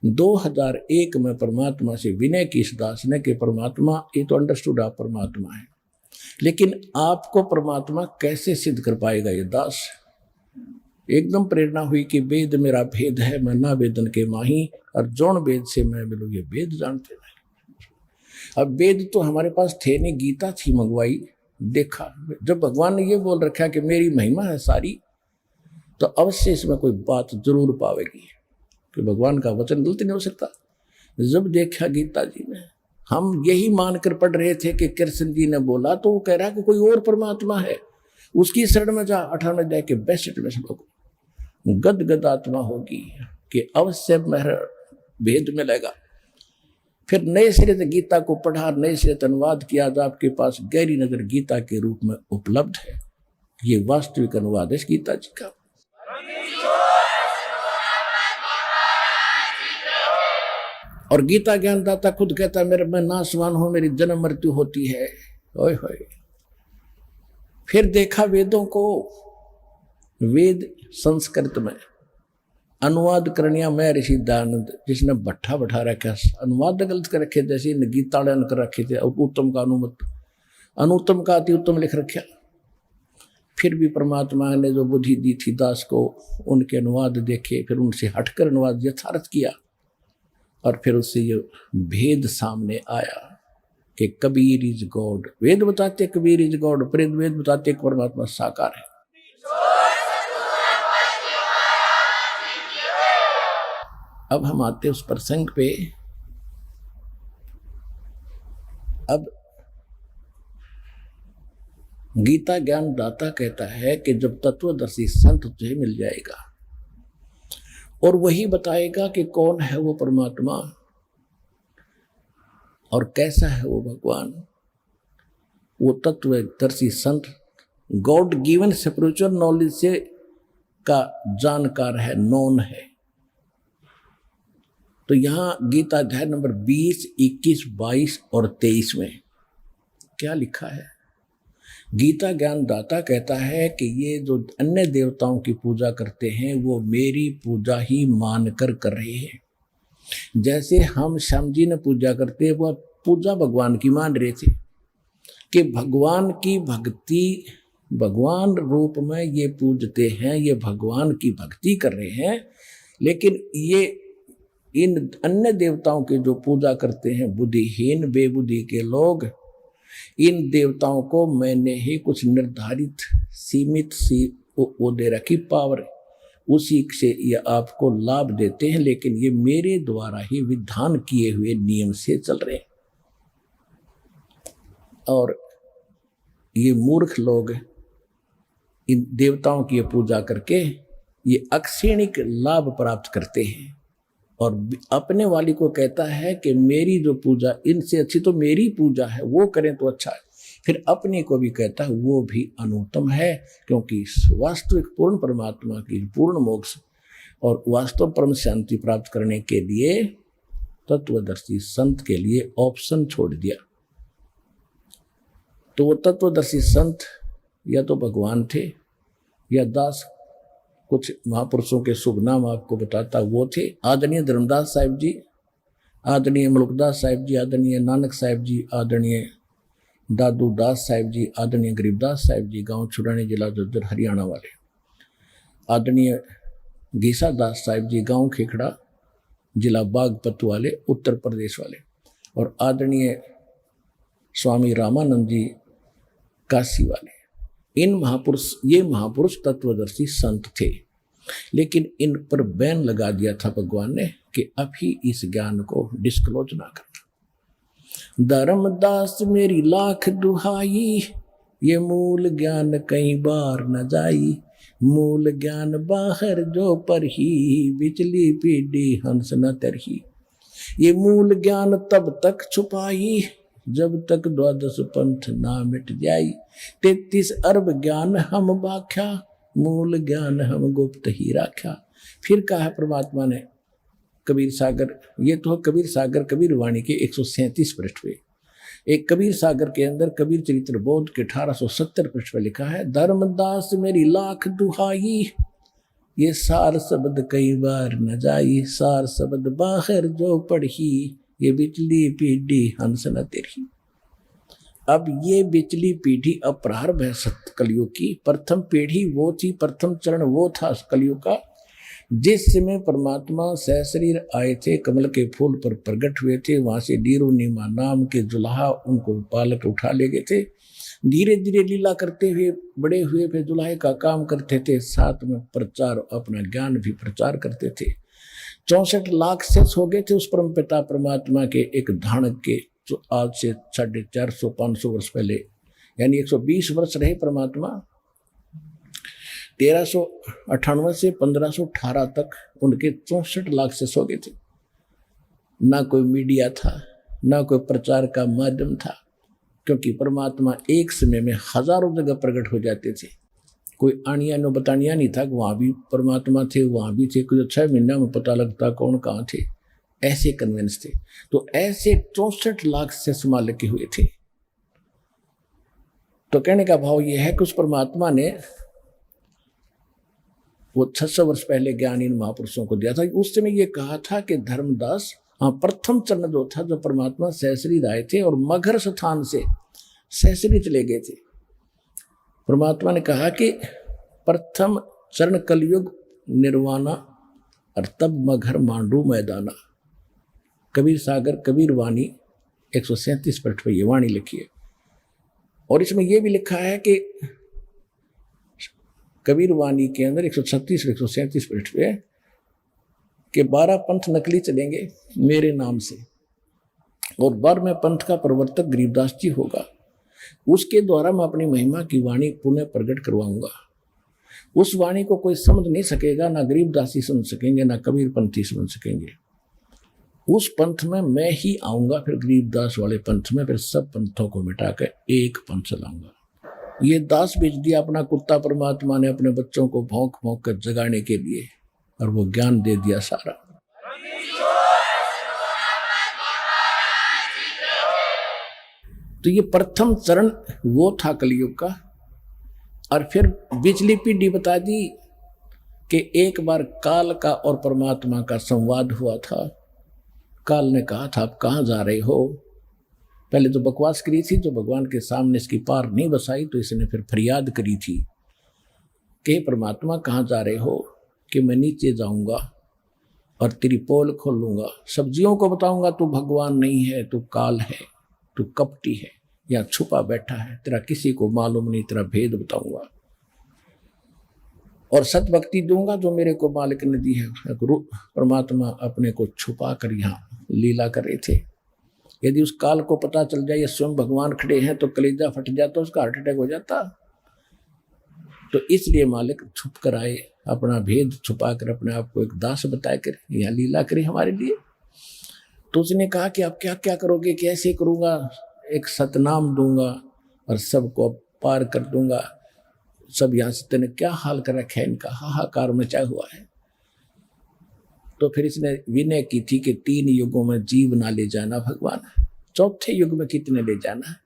2001 में परमात्मा से विनय की इस दास ने कि परमात्मा, ये तो अंडरस्टूड आप परमात्मा है, लेकिन आपको परमात्मा कैसे सिद्ध कर पाएगा ये दास। एकदम प्रेरणा हुई कि वेद मेरा भेद है, मैं ना वेदन के माही, और जौन वेद से मैं मिलूँ ये वेद जानते नहीं। अब वेद तो हमारे पास थे नहीं, गीता थी मंगवाई, देखा। जब भगवान ने ये बोल रखा कि मेरी महिमा है सारी, तो अवश्य इसमें कोई बात जरूर पावेगी कि भगवान का वचन गलत नहीं हो सकता। जब देखा गीता जी में, हम यही मानकर पढ़ रहे थे कि कृष्ण जी ने बोला, तो वो कह रहा कि कोई और परमात्मा है, उसकी शरण में जा, 18 में जाके 62 में श्लोक, गद गद आत्मा होगी कि अवश्य मेरा भेद मिलेगा। फिर नए सिरे से गीता को पढ़ा, नए सिरे से अनुवाद किया, आज आपके पास गहरी नजर गीता के रूप में उपलब्ध है। ये वास्तविक अनुवाद है इस गीता जी का। और गीता ज्ञानदाता खुद कहता है मेरे मैं नासवान हूं, मेरी जन्म मृत्यु होती है। ओए होए। फिर देखा वेदों को, वेद संस्कृत में अनुवाद करनिया मैं ऋषि दयानंद, जिसने भट्ठा बैठा रखा, अनुवाद गलत कर रखे, जैसे गीताड़न कर रखे थे, उत्तम का अनुमत, अनुत्तम का अति उत्तम लिख रखा। फिर भी परमात्मा ने जो बुद्धि दी थी दास को, उनके अनुवाद देखे, फिर उनसे हटकर अनुवाद यथार्थ किया, और फिर उससे ये भेद सामने आया कि कबीर इज गॉड। वेद बताते कबीर इज गॉड, वेद बताते परमात्मा साकार है। अब हम आते उस प्रसंग पे। अब गीता ज्ञान दाता कहता है कि जब तत्वदर्शी संत तुझे मिल जाएगा और वही बताएगा कि कौन है वो परमात्मा और कैसा है वो भगवान, वो तत्वदर्शी संत गॉड गिवन स्पिरिचुअल नॉलेज से का जानकार है, नॉन है। तो यहाँ गीता अध्याय नंबर 20, 21, 22 और 23 में क्या लिखा है? गीता ज्ञान दाता कहता है कि ये जो अन्य देवताओं की पूजा करते हैं वो मेरी पूजा ही मानकर कर रहे हैं। जैसे हम श्याम जी ने पूजा करते, वह पूजा भगवान की मान रहे थे कि भगवान की भक्ति, भगवान रूप में ये पूजते हैं, ये भगवान की भक्ति कर रहे हैं। लेकिन ये इन अन्य देवताओं की जो पूजा करते हैं बुद्धिहीन बेबुद्धि के लोग, इन देवताओं को मैंने ही कुछ निर्धारित सीमित सी वो दे रखी पावर, उसी से ये आपको लाभ देते हैं, लेकिन ये मेरे द्वारा ही विधान किए हुए नियम से चल रहे हैं। और ये मूर्ख लोग इन देवताओं की पूजा करके ये अक्षणिक लाभ प्राप्त करते हैं, और अपने वाली को कहता है कि मेरी जो पूजा इनसे अच्छी तो मेरी पूजा है, वो करें तो अच्छा है। फिर अपने को भी कहता है वो भी अनुत्तम है, क्योंकि वास्तविक पूर्ण परमात्मा की पूर्ण मोक्ष और वास्तव परम शांति प्राप्त करने के लिए तत्वदर्शी संत के लिए ऑप्शन छोड़ दिया। तो वो तत्वदर्शी संत या तो भगवान थे या दास, कुछ महापुरुषों के शुभ नाम आपको बताता वो थे। आदरणीय धर्मदास साहिब जी, आदरणीय मुल्कदास साहिब जी, आदरणीय नानक साहिब जी, आदरणीय दादू दास साहिब जी, आदरणीय गरीबदास साहिब जी, गांव छुड़ानी, जिला झज्जर, हरियाणा वाले। आदरणीय गीसा दास साहिब जी, गांव खेखड़ा, जिला बागपत वाले, उत्तर प्रदेश वाले। और आदरणीय स्वामी रामानंद जी, काशी वाले। इन महापुरुष, ये महापुरुष तत्वदर्शी संत थे, लेकिन इन पर बैन लगा दिया था भगवान ने कि अभी इस ज्ञान को डिस्क्लोज ना करना। धर्मदास मेरी लाख दुहाई, ये मूल ज्ञान कई बार न जाई। मूल ज्ञान बाहर जो पर ही, बिचली पीढ़ी हंस न तरही। ये मूल ज्ञान तब तक छुपाई, जब तक द्वादश पंथ ना मिट जाई। 33 अरब ज्ञान हम बाख्या, मूल ज्ञान हम गुप्त ही राख्या। फिर कहा परमात्मा ने कबीर सागर, ये तो कबीर सागर कबीर वाणी के 137 पृष्ठ पे। एक कबीर सागर के अंदर कबीर चरित्र बोध के 1870 पृष्ठ पे लिखा है, धर्मदास मेरी लाख दुहाई, ये सार शब्द कई बार न जाई। सार शब्द बाहर जो पढ़ी, ये बिचली पीढ़ी हंस न तेरी। अब ये बिचली पीढ़ी अपरार्भ है सत्य कलयुग की। प्रथम पीढ़ी वो थी, प्रथम चरण वो था कलयुग का, जिस समय परमात्मा सहशरीर आए थे, कमल के फूल पर प्रकट हुए थे। वहां से डीरो नीमा नाम के जुलाहा उनको पालक उठा ले गए थे। धीरे धीरे लीला करते हुए बड़े हुए, फिर जुलाहे का काम करते थे, साथ में प्रचार, अपना ज्ञान भी प्रचार करते थे। 64 लाख से हो गए थे उस परम पिता परमात्मा के एक धाणक के, जो आज से 450-500 वर्ष पहले, यानी 120 वर्ष रहे परमात्मा। 1398 से 1518 तक उनके 64 लाख से हो गए थे। ना कोई मीडिया था, ना कोई प्रचार का माध्यम था, क्योंकि परमात्मा एक समय में हजारों जगह प्रकट हो जाते थे। कोई आनिया नो बतानिया नहीं था, वहाँ भी परमात्मा थे, वहाँ भी थे, कुछ 6 महीना में पता लगता कौन कहाँ थे, ऐसे कन्वेंस थे। तो ऐसे 64 लाख से संभाल के हुए थे। तो कहने का भाव यह है कि उस परमात्मा ने वो 600 वर्ष पहले ज्ञान इन महापुरुषों को दिया था। उस समय ये कहा था कि धर्मदास, हाँ, प्रथम चरण जो था, जो परमात्मा सहशरीर आए थे और मगर स्थान से सहशरीर चले गए थे। परमात्मा ने कहा कि प्रथम चरण कलयुग निर्वाणा, और तब मगर मांडू मैदाना। कबीर सागर कबीर वाणी 137 पृष्ठ पर ये वाणी लिखी है। और इसमें यह भी लिखा है कि कबीर वाणी के अंदर 136 137 पृष्ठ पे कि 12 पंथ नकली चलेंगे मेरे नाम से, और 12वें पंथ का प्रवर्तक गरीबदास जी होगा। उसके द्वारा मैं अपनी महिमा की वाणी पुनः प्रकट करवाऊंगा। उस वाणी को कोई समझ नहीं सकेगा, ना गरीबदासी समझ सकेंगे, ना कबीर पंथी समझ सकेंगे। उस पंथ में मैं ही आऊंगा, फिर गरीबदास वाले पंथ में, फिर सब पंथों को मिटाकर एक पंथ चलाऊंगा। ये दास भेज दिया अपना कुत्ता परमात्मा ने अपने बच्चों को भौंक भौंक कर जगाने के लिए, और वो ज्ञान दे दिया सारा। तो ये प्रथम चरण वो था कलयुग का। और फिर बिचली पीढ़ी बता दी कि एक बार काल का और परमात्मा का संवाद हुआ था। काल ने कहा था आप कहाँ जा रहे हो। पहले तो बकवास करी थी, तो भगवान के सामने इसकी पार नहीं बसाई, तो इसने फिर फरियाद करी थी कि परमात्मा कहाँ जा रहे हो, कि मैं नीचे जाऊंगा और तेरी पोल खोलूंगा, सब्जियों को बताऊंगा तू भगवान नहीं है, तू काल है, तू कपटी है, या छुपा बैठा है, तेरा किसी को मालूम नहीं, तेरा भेद बताऊंगा और सत भक्ति दूंगा जो मेरे को मालिक ने दी है। परमात्मा अपने को छुपा कर यहाँ लीला कर रहे थे। यदि उस काल को पता चल जाए ये स्वयं भगवान खड़े हैं तो कलेजा फट जाता, उसका हार्ट अटैक हो जाता। तो इसलिए मालिक छुप कर आए, अपना भेद छुपा कर अपने आप को एक दास बताया कर यहाँ लीला करे हमारे लिए। तो उसने कहा कि आप क्या क्या करोगे, कैसे करूँगा, एक सतनाम दूंगा और सबको पार कर दूंगा। सब यहाँ से तेने क्या हाल कर रखा है, इनका हाहाकार मचा हुआ है। तो फिर इसने विनय की थी कि 3 युगों में जीव ना ले जाना भगवान, 4थे युग में कितने ले जाना है।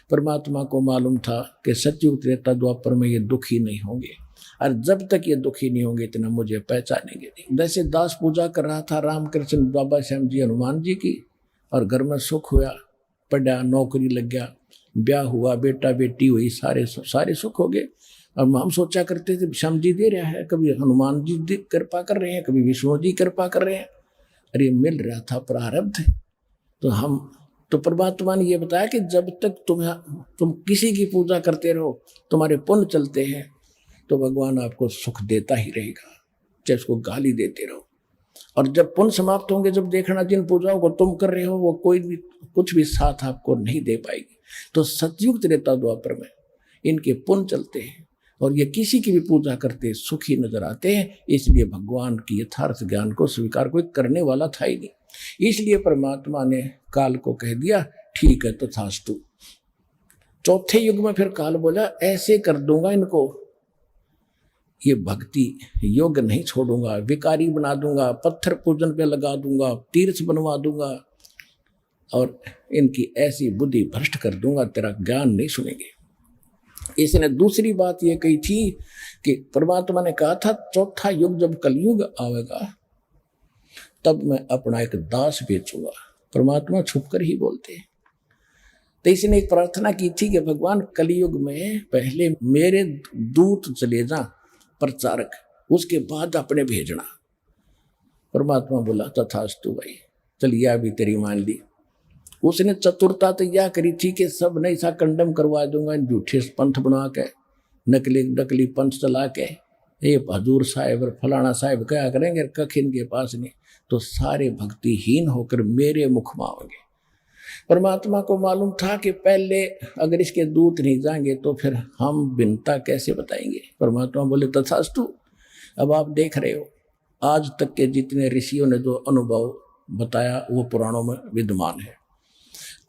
परमात्मा को मालूम था कि सतयुग त्रेता द्वापर में ये दुखी नहीं होंगे, और जब तक ये दुखी नहीं होंगे इतना मुझे पहचानेंगे नहीं। जैसे दास पूजा कर रहा था रामकृष्ण बाबा श्याम जी हनुमान जी की, और घर में सुख हुआ, पढ़ा, नौकरी लग गया, ब्याह हुआ, बेटा बेटी हुई, सारे सुख हो गए। और हम सोचा करते थे श्याम जी दे रहा है, कभी हनुमान जी कृपा कर रहे हैं, कभी विष्णु जी कृपा कर रहे हैं, अरे मिल रहा था प्रारब्ध। तो परमात्मा ने ये बताया कि जब तक तुम किसी की पूजा करते रहो, तुम्हारे पुण्य चलते हैं, तो भगवान आपको सुख देता ही रहेगा, चाहे उसको गाली देते रहो। और जब पुण्य समाप्त होंगे, जब देखना जिन पूजाओं को तुम कर रहे हो वो कोई भी कुछ भी साथ आपको नहीं दे पाएगी। तो सतयुग त्रेता द्वापर में इनके पुण्य चलते हैं और ये किसी की भी पूजा करते सुखी नजर आते हैं। इसलिए भगवान की यथार्थ ज्ञान को स्वीकार कोई करने वाला था ही नहीं। इसलिए परमात्मा ने काल को कह दिया ठीक है तथास्तु। 4थे युग में फिर काल बोला ऐसे कर दूंगा इनको, ये भक्ति योग नहीं छोड़ूंगा, विकारी बना दूंगा, पत्थर पूजन पे लगा दूंगा, तीर्थ बनवा दूंगा और इनकी ऐसी बुद्धि भ्रष्ट कर दूंगा, तेरा ज्ञान नहीं सुनेंगे। इसने दूसरी बात ये कही थी कि परमात्मा ने कहा था 4था युग जब कलयुग आवेगा तब मैं अपना एक दास बेचूंगा। परमात्मा छुपकर ही बोलते हैं। तो इसने एक प्रार्थना की थी कि भगवान कलयुग में पहले मेरे दूत चले जा प्रचारक, उसके बाद अपने भेजना। परमात्मा बोला तथास्तु भाई, चलिए अभी तेरी मान ली। उसने चतुरता तो यह करी थी कि सब नहीं सा कंडम करवा दूंगा, झूठे पंथ बना के नकली पंथ चला के ये हजूर साहेब और फलाना साहेब क्या करेंगे, कख इनके पास नहीं। तो सारे भक्तिहीन होकर मेरे मुख मांगेंगे। परमात्मा को मालूम था कि पहले अगर इसके दूत नहीं जाएंगे तो फिर हम बिनता कैसे बताएंगे। परमात्मा बोले तथास्तु। अब आप देख रहे हो आज तक के जितने ऋषियों ने जो अनुभव बताया वो पुराणों में विद्यमान है।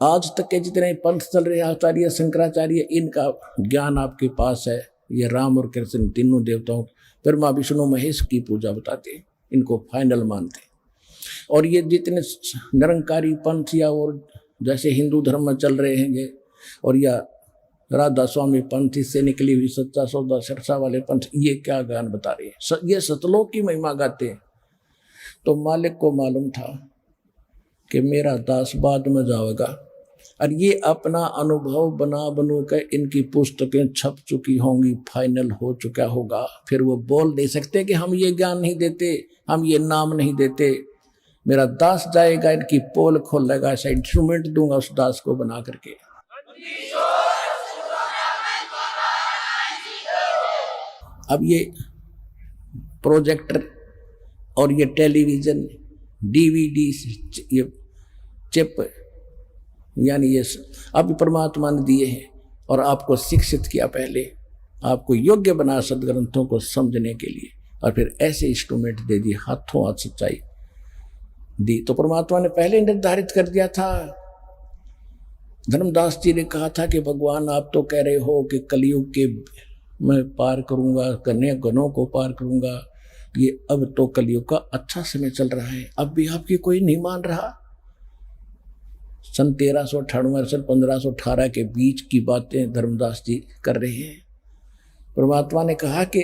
आज तक के जितने पंथ चल रहे हैं, आचार्य शंकराचार्य, इनका ज्ञान आपके पास है। ये राम और कृष्ण तीनों देवताओं, ब्रह्मा विष्णु महेश की पूजा बताते हैं, इनको फाइनल मानते हैं। और ये जितने निरंकारी पंथ या और जैसे हिंदू धर्म में चल रहे हैं और या राधा स्वामी पंथ से निकली हुई सच्चा सौदा सरसा वाले पंथ, ये क्या ज्ञान बता रहे हैं, ये सतलोक की महिमा गाते हैं। तो मालिक को मालूम था कि मेरा दास बाद में जाएगा और ये अपना अनुभव बना बनू कर इनकी पुस्तकें छप चुकी होंगी, फाइनल हो चुका होगा। फिर वो बोल नहीं सकते कि हम ये ज्ञान नहीं देते, हम ये नाम नहीं देते। मेरा दास जाएगा, इनकी पोल खोलेगा, ऐसा इंस्ट्रूमेंट दूंगा उस दास को बना करके। अब ये प्रोजेक्टर और ये टेलीविजन, डीवीडी, ये चिप, यानी ये अब परमात्मा ने दिए हैं और आपको शिक्षित किया, पहले आपको योग्य बना सदग्रंथों को समझने के लिए, और फिर ऐसे इंस्ट्रूमेंट दे दिए, हाथों हाथ सच्चाई दी। तो परमात्मा ने पहले निर्धारित कर दिया था। धर्मदास जी ने कहा था कि भगवान आप तो कह रहे हो कि कलयुग के मैं पार करूंगा, कन्या गणों को पार करूंगा, ये अब तो कलयुग का अच्छा समय चल रहा है, अब भी आपकी कोई नहीं मान रहा। सन 1398 से 1518 के बीच की बातें धर्मदास जी कर रहे हैं। परमात्मा ने कहा कि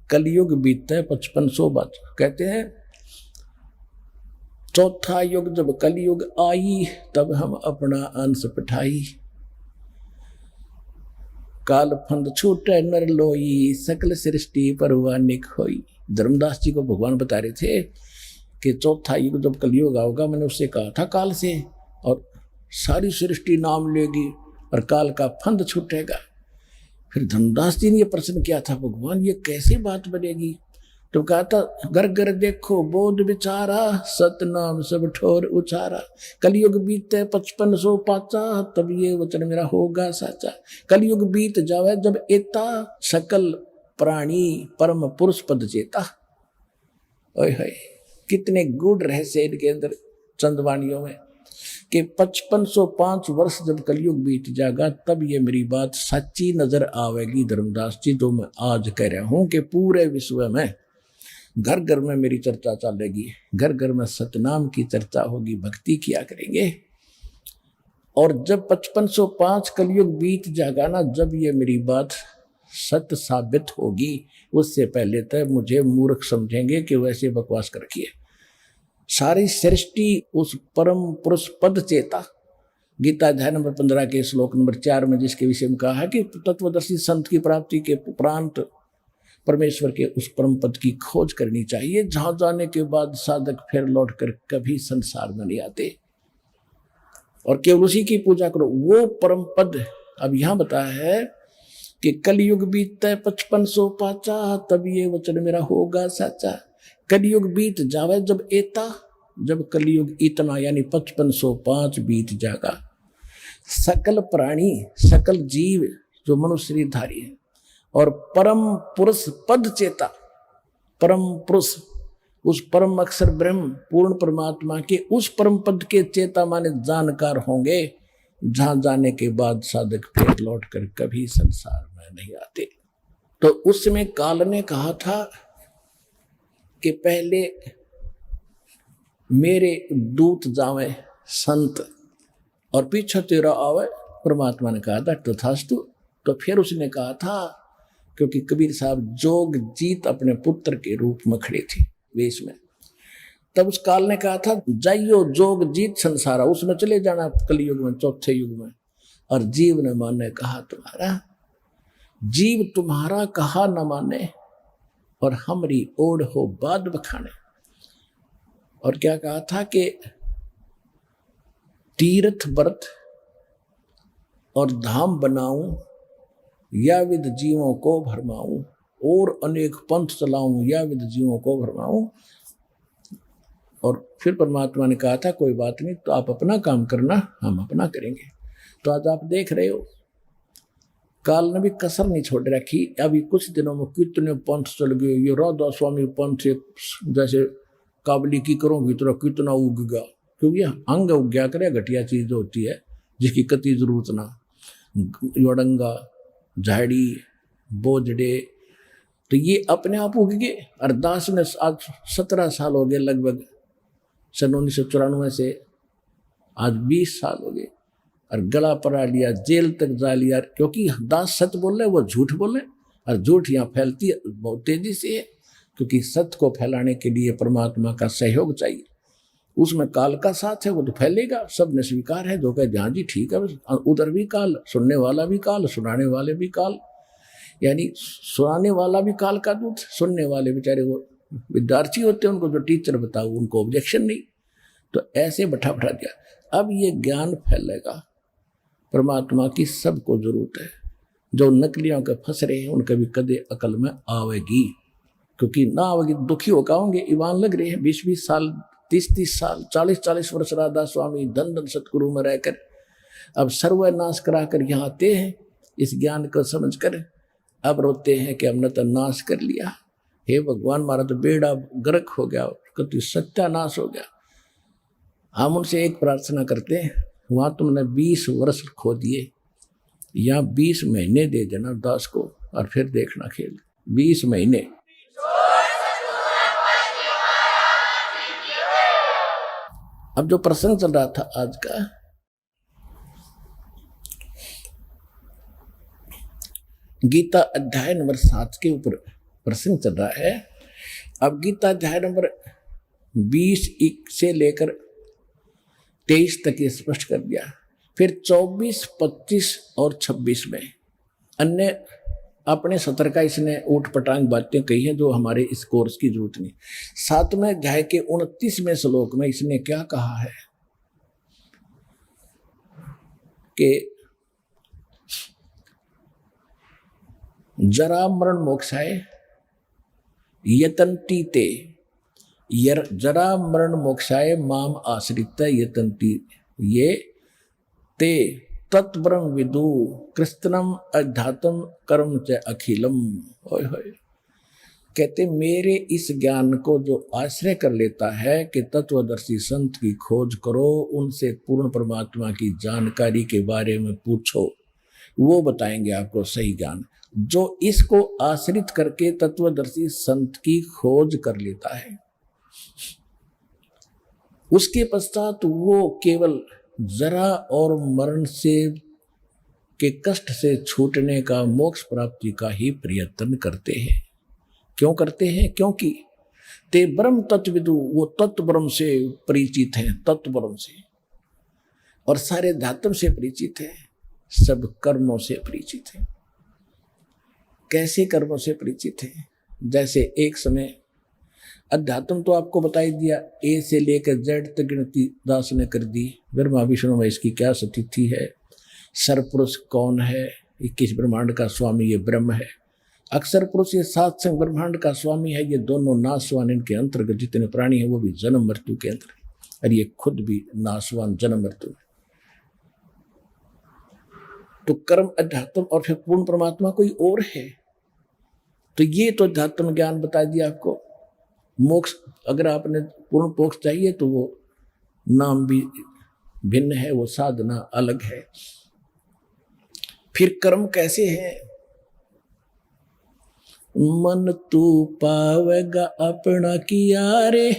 कलयुग बीतते 5500 बात कहते हैं चौथा युग जब कलयुग आई, तब हम अपना अंश पठाई। काल फंद छूटे नर लोई, सकल सृष्टि परवानिक होई। धर्मदास जी को भगवान बता रहे थे कि चौथा युग जब कलयुग आओगा, मैंने उससे कहा था काल से, और सारी सृष्टि नाम लेगी और काल का फंद छूटेगा। फिर धर्मदास जी ने यह प्रश्न किया था, भगवान ये कैसी बात बनेगी? तो कहा था, घर घर देखो बोध विचारा, सतनाम सब ठोर उचारा। कलयुग बीते 5500 पाचा, तब ये वचन मेरा होगा साचा। कलयुग बीत जावे जब एता, सकल प्राणी परम पुरुष पद चेता। ओए होए, कितने गूढ़ रहस्य इनके अंदर चंदवानियों में, कि 5505 वर्ष जब कलयुग बीत जाएगा, तब ये मेरी बात सच्ची नजर आवेगी। धर्मदास जी, जो मैं आज कह रहा हूं कि पूरे विश्व में घर घर में मेरी चर्चा चलेगी, घर घर में सतनाम की चर्चा होगी, भक्ति किया करेंगे। और जब 5505 कलयुग बीत जाएगा ना, जब ये मेरी बात सत्य साबित होगी, उससे पहले तक मुझे मूर्ख समझेंगे कि वैसे बकवास कर रखी है। सारी सृष्टि उस परम पुरुष पद चेता। गीता अध्याय नंबर 15 के श्लोक नंबर 4 में जिसके विषय में कहा है कि तत्वदर्शी संत की प्राप्ति के उपरांत परमेश्वर के उस परम पद की खोज करनी चाहिए, जहां जाने के बाद साधक फिर लौटकर कभी संसार में नहीं आते, और केवल उसी की पूजा करो, वो परम पद। अब यहां बताया है कि कलयुग बीते 5500 पाचा, तब ये वचन मेरा होगा साचा। कलयुग बीत जावे जब एता, जब कलयुग इतना यानी 5505 बीत जाएगा, सकल प्राणी सकल जीव जो मनुष्य शरीरधारी है और परम पुरुष पद चेता, परम पुरुष उस परम अक्षर ब्रह्म पूर्ण परमात्मा के उस परम पद के चेता माने जानकार होंगे, जहां जाने के बाद साधक फिर लौट कर कभी संसार में नहीं आते। तो उस समय काल ने कहा था कि पहले मेरे दूत जावे संत और पीछे तेरा आवे। परमात्मा ने कहा था तथास्तु। तो फिर उसने कहा था, क्योंकि कबीर साहब जोग जीत अपने पुत्र के रूप में खड़े थे वेश में, तब उस काल ने कहा था जाइयो जोग जीत संसारा, उसमें चले जाना कलयुग में, चौथे युग में। और जीव ने माने कहा तुम्हारा, जीव तुम्हारा कहा न माने, और हमरी ओढ़ हो बाद बखाने। और क्या कहा था कि तीर्थ व्रत और धाम बनाऊं, या विद जीवों को भरमाऊं, और अनेक पंथ चलाऊं, या विद जीवों को भरमाऊं। और फिर परमात्मा ने कहा था कोई बात नहीं, तो आप अपना काम करना, हम अपना करेंगे। तो आज आप देख रहे हो काल ने भी कसर नहीं छोड़ रखी। अभी कुछ दिनों में कितने पंथ चल गए। ये राधा स्वामी पंथ जैसे काबली की करोगी तो कितना उगेगा, क्योंकि अंग उग गया करे, घटिया चीज होती है जिसकी कति जरूरत ना। योड़ंगा झाड़ी बोझड़े तो ये अपने आप उग गए। अरदास में आज 17 साल हो गए लगभग, सन 1994 से आज 20 साल हो गए, और गला पड़ा लिया, जेल तक जा लिया, क्योंकि दास सत्य बोल रहे, वो झूठ बोल रहे। और झूठ यहाँ फैलती है बहुत तेजी से है, क्योंकि सत्य को फैलाने के लिए परमात्मा का सहयोग चाहिए। उसमें काल का साथ है, वो तो फैलेगा। सब ने स्वीकार है, जो कहे हाँ जी ठीक है, उधर भी काल, सुनने वाला भी काल, सुनाने वाले भी काल, यानी सुनाने वाला भी काल का दूत, सुनने वाले बेचारे वो विद्यार्थी होते हैं, उनको जो टीचर बताओ उनको ऑब्जेक्शन नहीं। तो ऐसे बैठा दिया। अब ये ज्ञान फैलेगा, परमात्मा की सबको जरूरत है। जो नकलियों के फंस रहे हैं उनके भी कदे अकल में आवेगी, क्योंकि ना आवेगी दुखी होकर होंगे। ईमान लग रहे हैं 20-20 साल, 30-30 साल, 40-40 वर्ष राधा स्वामी धन धन सतगुरु में रहकर अब सर्वनाश कराकर यहाँ आते हैं इस ज्ञान को समझकर। अब रोते हैं कि हमने तो नाश कर लिया, हे भगवान हमारा तो बेड़ा गर्क हो गया, कति सत्यानाश हो गया। हम उनसे एक प्रार्थना करते हैं, वहाँ तुमने 20 वर्ष खो दिए, यहाँ 20 महीने दे देना दास को, और फिर देखना खेल। 20 महीने अब जो प्रसंग चल रहा था आज का, गीता अध्याय नंबर 7 के ऊपर प्रसंग चल रहा है। अब गीता अध्याय नंबर 20 से लेकर 23 तक ये स्पष्ट कर दिया। फिर 24, 25 और 26 में अन्य अपने सत्र का इसने ऊट पटांग बातें कही हैं जो हमारे इस कोर्स की जरूरत नहीं। 7वें अध्याय के 29वें श्लोक में इसने क्या कहा है कि जरा मरण मोक्षाय यतन्ति ते, जरा मरण मोक्षाय माम आश्रित यतन्ति ये ते तत्ब्रह्म विदु कृष्णम अध्यात्म कर्म च अखिलम। होय होय, कहते मेरे इस ज्ञान को जो आश्रय कर लेता है कि तत्वदर्शी संत की खोज करो, उनसे पूर्ण परमात्मा की जानकारी के बारे में पूछो, वो बताएंगे आपको सही ज्ञान। जो इसको आश्रित करके तत्वदर्शी संत की खोज कर लेता है, उसके पश्चात वो केवल जरा और मरण से के कष्ट से छूटने का, मोक्ष प्राप्ति का ही प्रयत्न करते हैं। क्यों करते हैं? क्योंकि ते ब्रह्म तत्विदु, वो तत्व ब्रह्म से परिचित हैं, तत्व ब्रह्म से, और सारे धातु से परिचित है, सब कर्मों से परिचित है। कैसे कर्मों से परिचित है? जैसे एक समय अध्यात्म तो आपको बता ही दिया, ए से लेकर जेड तक गिनती दास ने कर दी। ब्रह्मा विष्णु में इसकी क्या स्थिति है, सरपुरुष कौन है, 21 ब्रह्मांड का स्वामी ये ब्रह्म है। अक्षर पुरुष ये 7 संग ब्रह्मांड का स्वामी है। ये दोनों नाशवान, इनके अंतर्गत जितने प्राणी हैं वो भी जन्म मृत्यु के अंतर, और ये खुद भी नाशवान जन्म मृत्यु में। तो कर्म अध्यात्म और फिर पूर्ण परमात्मा कोई और है। तो ये तो अध्यात्म ज्ञान बता दिया आपको। मोक्ष अगर आपने पूर्ण मोक्ष चाहिए तो वो नाम भी भिन्न है, वो साधना अलग है। फिर कर्म कैसे है? मन तू पावेगा अपना किया रे,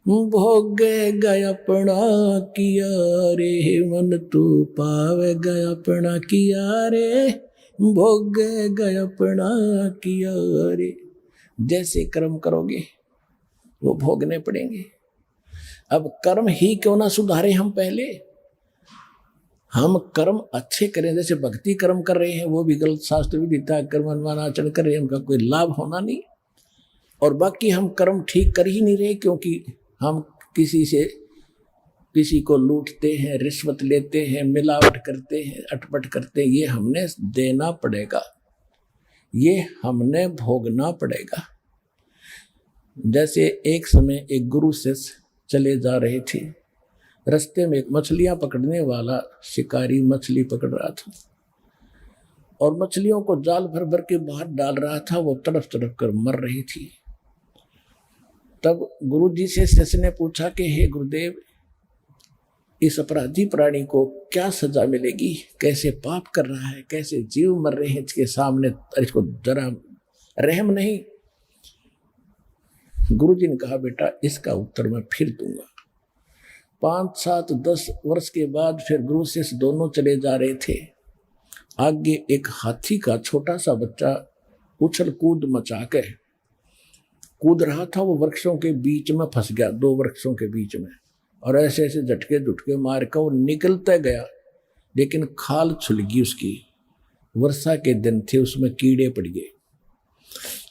भोगेगा अपना किया रे। मन तू पावेगा अपना किया रे, भोगेगा अपना किया रे। जैसे कर्म करोगे वो भोगने पड़ेंगे। अब कर्म ही क्यों ना सुधारे हम पहले, हम कर्म अच्छे करें। जैसे भक्ति कर्म कर रहे हैं वो भी गलत, शास्त्र भी देता है कर्म अनुमान आचरण कर रहे हैं, उनका कोई लाभ होना नहीं। और बाकी हम कर्म ठीक कर ही नहीं रहे, क्योंकि हम किसी को लूटते हैं, रिश्वत लेते हैं, मिलावट करते हैं, अटपट करते हैं। ये हमने देना पड़ेगा, ये हमने भोगना पड़ेगा। जैसे एक समय एक गुरु शिष्य चले जा रहे थे, रास्ते में एक मछलियां पकड़ने वाला शिकारी मछली पकड़ रहा था और मछलियों को जाल भर भर के बाहर डाल रहा था। वो तड़प तड़प कर मर रही थी। तब गुरु जी से शिष्य ने पूछा कि हे गुरुदेव, इस अपराधी प्राणी को क्या सजा मिलेगी, कैसे पाप कर रहा है, कैसे जीव मर रहे हैं इसके सामने, इसको जरा रहम नहीं। गुरु जी ने कहा बेटा इसका उत्तर मैं फिर दूंगा। 5, 7, 10 वर्ष के बाद फिर गुरु शिष्य दोनों चले जा रहे थे। आगे एक हाथी का छोटा सा बच्चा उछल कूद मचा के कूद रहा था। वो वृक्षों के बीच में फंस गया, 2 वृक्षों के बीच में, और ऐसे ऐसे झटके झुटके मार कर वो निकलता गया, लेकिन खाल छुल गई उसकी। वर्षा के दिन थे, उसमें कीड़े पड़ गए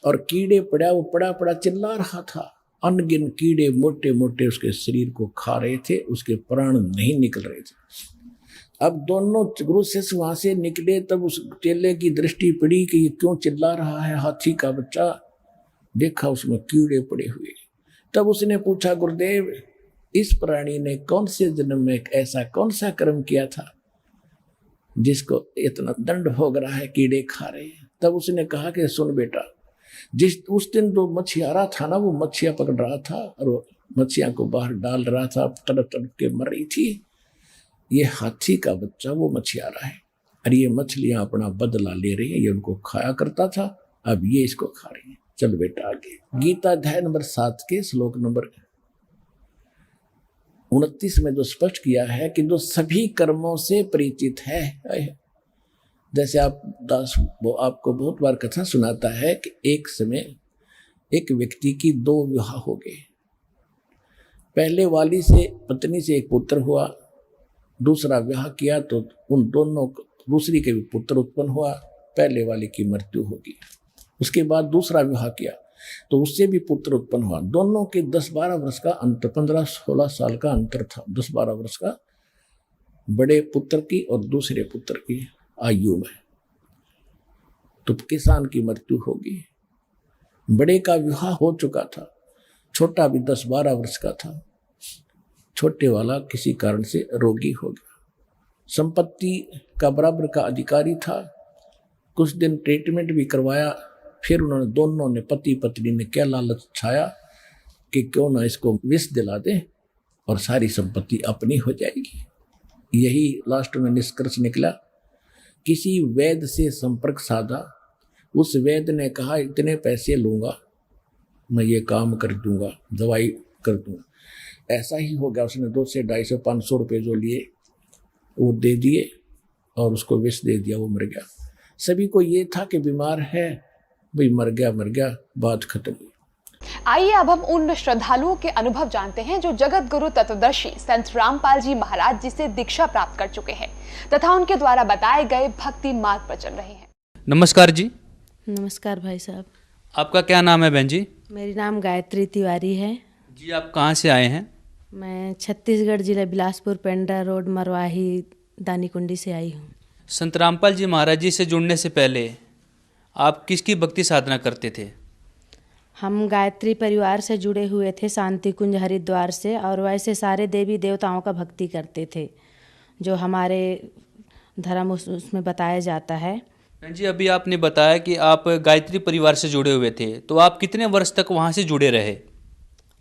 और कीड़े पड़ा, वो पड़ा पड़ा चिल्ला रहा था। अनगिन कीड़े मोटे मोटे उसके शरीर को खा रहे थे, उसके प्राण नहीं निकल रहे थे। अब दोनों गुरु शिष्य वहां से निकले, तब उस चेले की दृष्टि पड़ी कि ये क्यों चिल्ला रहा है हाथी का बच्चा। देखा उसमें कीड़े पड़े हुए। तब उसने पूछा गुरुदेव, इस प्राणी ने कौन से जन्म में ऐसा कौन सा कर्म किया था जिसको इतना दंड भोग रहा है, कीड़े खा रहे हैं। तब उसने कहा कि सुन बेटा, जिस उस दिन जो मछियारा था ना, वो मछियां पकड़ रहा था और वो मछियां को बाहर डाल रहा था, तड़प तड़प के मर रही थी। ये हाथी का बच्चा वो मछियारा है, और ये मछलियां अपना बदला ले रही हैं। ये उनको खाया करता था, अब ये इसको खा रही है। चल बेटा आगे। गीता अध्याय नंबर 7 के श्लोक नंबर 29 में जो स्पष्ट किया है कि जो सभी कर्मों से परिचित है। जैसे दास वो आपको बहुत बार कथा सुनाता है कि एक समय एक व्यक्ति की 2 विवाह हो गए। पहले वाली से पत्नी से एक पुत्र हुआ, दूसरा विवाह किया तो उन दोनों दूसरी के भी पुत्र उत्पन्न हुआ, पहले वाली की मृत्यु होगी। उसके बाद दूसरा विवाह किया तो उससे भी पुत्र उत्पन्न हुआ। दोनों के 10-12 वर्ष का अंतर, 15-16 साल का अंतर था, 10-12 वर्ष का, बड़े पुत्र की और दूसरे पुत्र की आयु में। तो किसान की मृत्यु होगी। बड़े का विवाह हो चुका था, छोटा भी 10-12 वर्ष का था, छोटे वाला किसी कारण से रोगी हो गया। संपत्ति का बराबर का अधिकारी था, कुछ दिन ट्रीटमेंट भी करवाया, फिर उन्होंने दोनों ने, पति पत्नी ने क्या लालच छाया कि क्यों ना इसको विष दिला दे और सारी संपत्ति अपनी हो जाएगी। यही लास्ट में निष्कर्ष निकला। किसी वैद्य से संपर्क साधा, उस वैद्य ने कहा इतने पैसे लूंगा, मैं ये काम कर दूंगा, दवाई कर दूंगा। ऐसा ही हो गया, उसने 200, 250, 500 रुपये जो लिए वो दे दिए और उसको विष दे दिया, वो मर गया। सभी को ये था कि बीमार है, भाई मर गया, बात खत्म हुई। आइए अब हम उन श्रद्धालुओं के अनुभव जानते हैं जो जगत गुरु तत्वदर्शी संत रामपाल जी महाराज जी से दीक्षा प्राप्त कर चुके हैं तथा उनके द्वारा बताए गए भक्ति मार्ग पर चल रहे हैं। नमस्कार जी। नमस्कार भाई साहब। आपका क्या नाम है बहन जी? मेरी नाम गायत्री तिवारी है जी। आप कहाँ से आए हैं? मैं छत्तीसगढ़ जिला बिलासपुर पेंड्रा रोड मरवाही दानीकुंडी से आई हूँ। संत रामपाल जी महाराज जी से जुड़ने से पहले आप किसकी भक्ति साधना करते थे? हम गायत्री परिवार से जुड़े हुए थे, शांति कुंज हरिद्वार से, और वैसे सारे देवी देवताओं का भक्ति करते थे जो हमारे धर्म उसमें बताया जाता है। बहन जी, अभी आपने बताया कि आप गायत्री परिवार से जुड़े हुए थे, तो आप कितने वर्ष तक वहाँ से जुड़े रहे?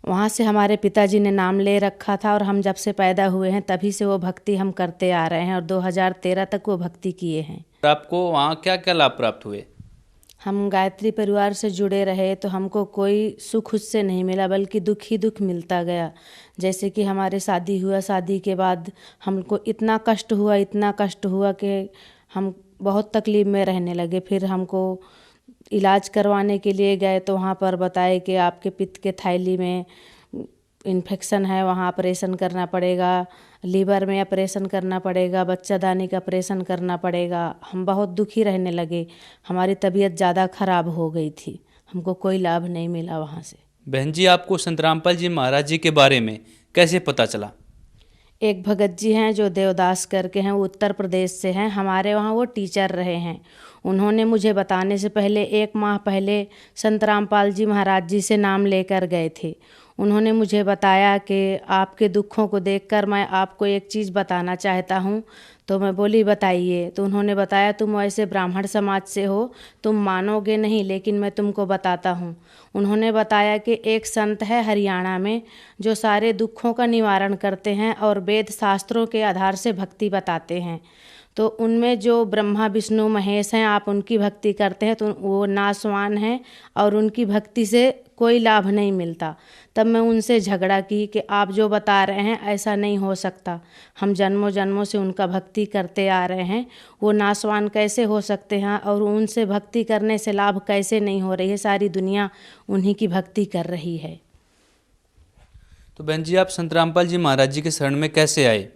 वहाँ से हमारे पिताजी ने नाम ले रखा था और हम जब से पैदा हुए हैं तभी से वो भक्ति हम करते आ रहे हैं और 2013 तक वो भक्ति किए हैं। आपको वहाँ क्या क्या लाभ प्राप्त हुए? हम गायत्री परिवार से जुड़े रहे तो हमको कोई सुख उससे नहीं मिला, बल्कि दुख ही दुख मिलता गया। जैसे कि हमारे शादी हुआ, शादी के बाद हमको इतना कष्ट हुआ कि हम बहुत तकलीफ़ में रहने लगे। फिर हमको इलाज करवाने के लिए गए तो वहाँ पर बताए कि आपके पित्त के थैली में इन्फेक्शन है, वहाँ ऑपरेशन करना पड़ेगा, लीवर में ऑपरेशन करना पड़ेगा, बच्चादानी का ऑपरेशन करना पड़ेगा। हम बहुत दुखी रहने लगे, हमारी तबीयत ज़्यादा ख़राब हो गई थी, हमको कोई लाभ नहीं मिला वहाँ से। बहन जी, आपको संत रामपाल जी महाराज जी के बारे में कैसे पता चला? एक भगत जी हैं जो देवदास करके हैं, वो उत्तर प्रदेश से हैं, हमारे वहाँ वो टीचर रहे हैं। उन्होंने मुझे बताने से पहले 1 माह पहले संत रामपाल जी महाराज जी से नाम लेकर गए थे। उन्होंने मुझे बताया कि आपके दुखों को देखकर मैं आपको एक चीज़ बताना चाहता हूँ। तो मैं बोली बताइए। तो उन्होंने बताया तुम ऐसे ब्राह्मण समाज से हो, तुम मानोगे नहीं, लेकिन मैं तुमको बताता हूँ। उन्होंने बताया कि एक संत है हरियाणा में जो सारे दुखों का निवारण करते हैं और वेद शास्त्रों के आधार से भक्ति बताते हैं। तो उनमें जो ब्रह्मा विष्णु महेश हैं, आप उनकी भक्ति करते हैं तो वो नासवान हैं और उनकी भक्ति से कोई लाभ नहीं मिलता। तब मैं उनसे झगड़ा की कि आप जो बता रहे हैं ऐसा नहीं हो सकता, हम जन्मों जन्मों से उनका भक्ति करते आ रहे हैं, वो नासवान कैसे हो सकते हैं और उनसे भक्ति करने से लाभ कैसे नहीं हो रही है, सारी दुनिया उन्हीं की भक्ति कर रही है। तो बहन जी, आप संत रामपाल जी महाराज जी के शरण में कैसे आए?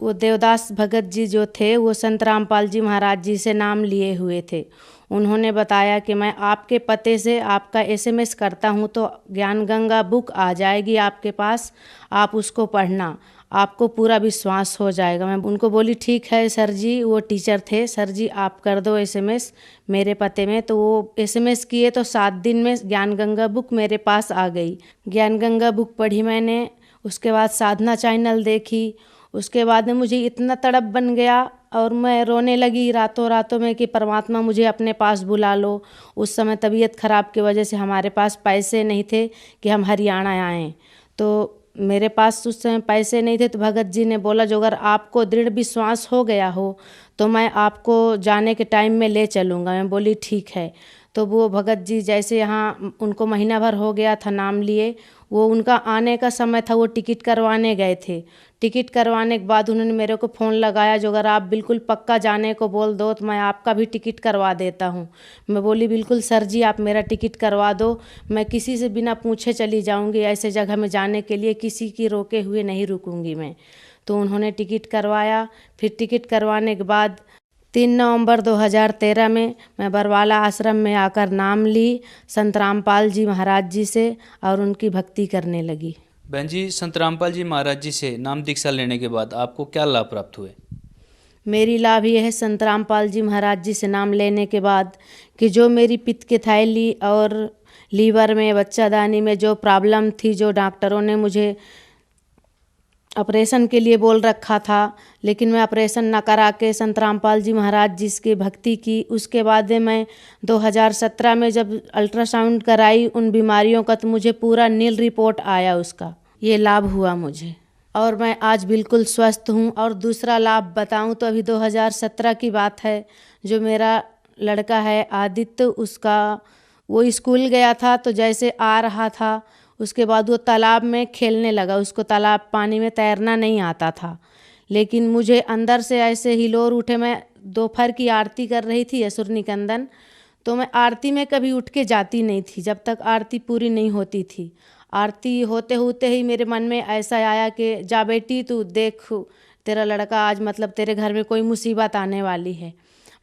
वो देवदास भगत जी जो थे वो संत रामपाल जी महाराज जी से नाम लिए हुए थे। उन्होंने बताया कि मैं आपके पते से आपका SMS करता हूँ तो ज्ञान गंगा बुक आ जाएगी आपके पास, आप उसको पढ़ना, आपको पूरा विश्वास हो जाएगा। मैं उनको बोली ठीक है सर जी, वो टीचर थे, सर जी आप कर दो SMS मेरे पते में। तो वो SMS किए तो 7 दिन में ज्ञान गंगा बुक मेरे पास आ गई। ज्ञान गंगा बुक पढ़ी मैंने, उसके बाद साधना चैनल देखी। उसके बाद में मुझे इतना तड़प बन गया और मैं रोने लगी रातों में कि परमात्मा मुझे अपने पास बुला लो। उस समय तबीयत ख़राब की वजह से हमारे पास पैसे नहीं थे कि हम हरियाणा आएँ। तो मेरे पास उस समय पैसे नहीं थे। तो भगत जी ने बोला जो अगर आपको दृढ़ विश्वास हो गया हो तो मैं आपको जाने के टाइम में ले चलूँगा। मैं बोली ठीक है। तो वो भगत जी जैसे यहाँ उनको महीना भर हो गया था नाम लिए, वो उनका आने का समय था, वो टिकट करवाने गए थे। टिकट करवाने के बाद उन्होंने मेरे को फ़ोन लगाया, जो अगर आप बिल्कुल पक्का जाने को बोल दो तो मैं आपका भी टिकट करवा देता हूँ। मैं बोली बिल्कुल सर जी, आप मेरा टिकट करवा दो, मैं किसी से बिना पूछे चली जाऊँगी, ऐसे जगह में जाने के लिए किसी की रोके हुए नहीं रुकूँगी मैं। तो उन्होंने टिकट करवाया। फिर टिकट करवाने के बाद 3 नवंबर 2013 में मैं बरवाला आश्रम में आकर नाम ली संत रामपाल जी महाराज जी से और उनकी भक्ति करने लगी। बहन जी, संत रामपाल जी महाराज जी से नाम दीक्षा लेने के बाद आपको क्या लाभ प्राप्त हुए? मेरी लाभ यह है संत रामपाल जी महाराज जी से नाम लेने के बाद कि जो मेरी पित्त की थैली और लीवर में, बच्चादानी में जो प्रॉब्लम थी, जो डॉक्टरों ने मुझे ऑपरेशन के लिए बोल रखा था, लेकिन मैं ऑपरेशन न करा के संत रामपाल जी महाराज जी की भक्ति की। उसके बाद मैं 2017 में जब अल्ट्रासाउंड कराई उन बीमारियों का, तो मुझे पूरा नील रिपोर्ट आया उसका। ये लाभ हुआ मुझे और मैं आज बिल्कुल स्वस्थ हूँ। और दूसरा लाभ बताऊँ तो अभी 2017 की बात है, जो मेरा लड़का है आदित्य, उसका वो स्कूल गया था, तो जैसे आ रहा था उसके बाद वो तालाब में खेलने लगा। उसको तालाब पानी में तैरना नहीं आता था, लेकिन मुझे अंदर से ऐसे हिलोर उठे। मैं दोपहर की आरती कर रही थी असुर निकंदन, तो मैं आरती में कभी उठ के जाती नहीं थी जब तक आरती पूरी नहीं होती थी। आरती होते होते ही मेरे मन में ऐसा आया कि जा बेटी, तू देख तेरा लड़का आज मतलब तेरे घर में कोई मुसीबत आने वाली है।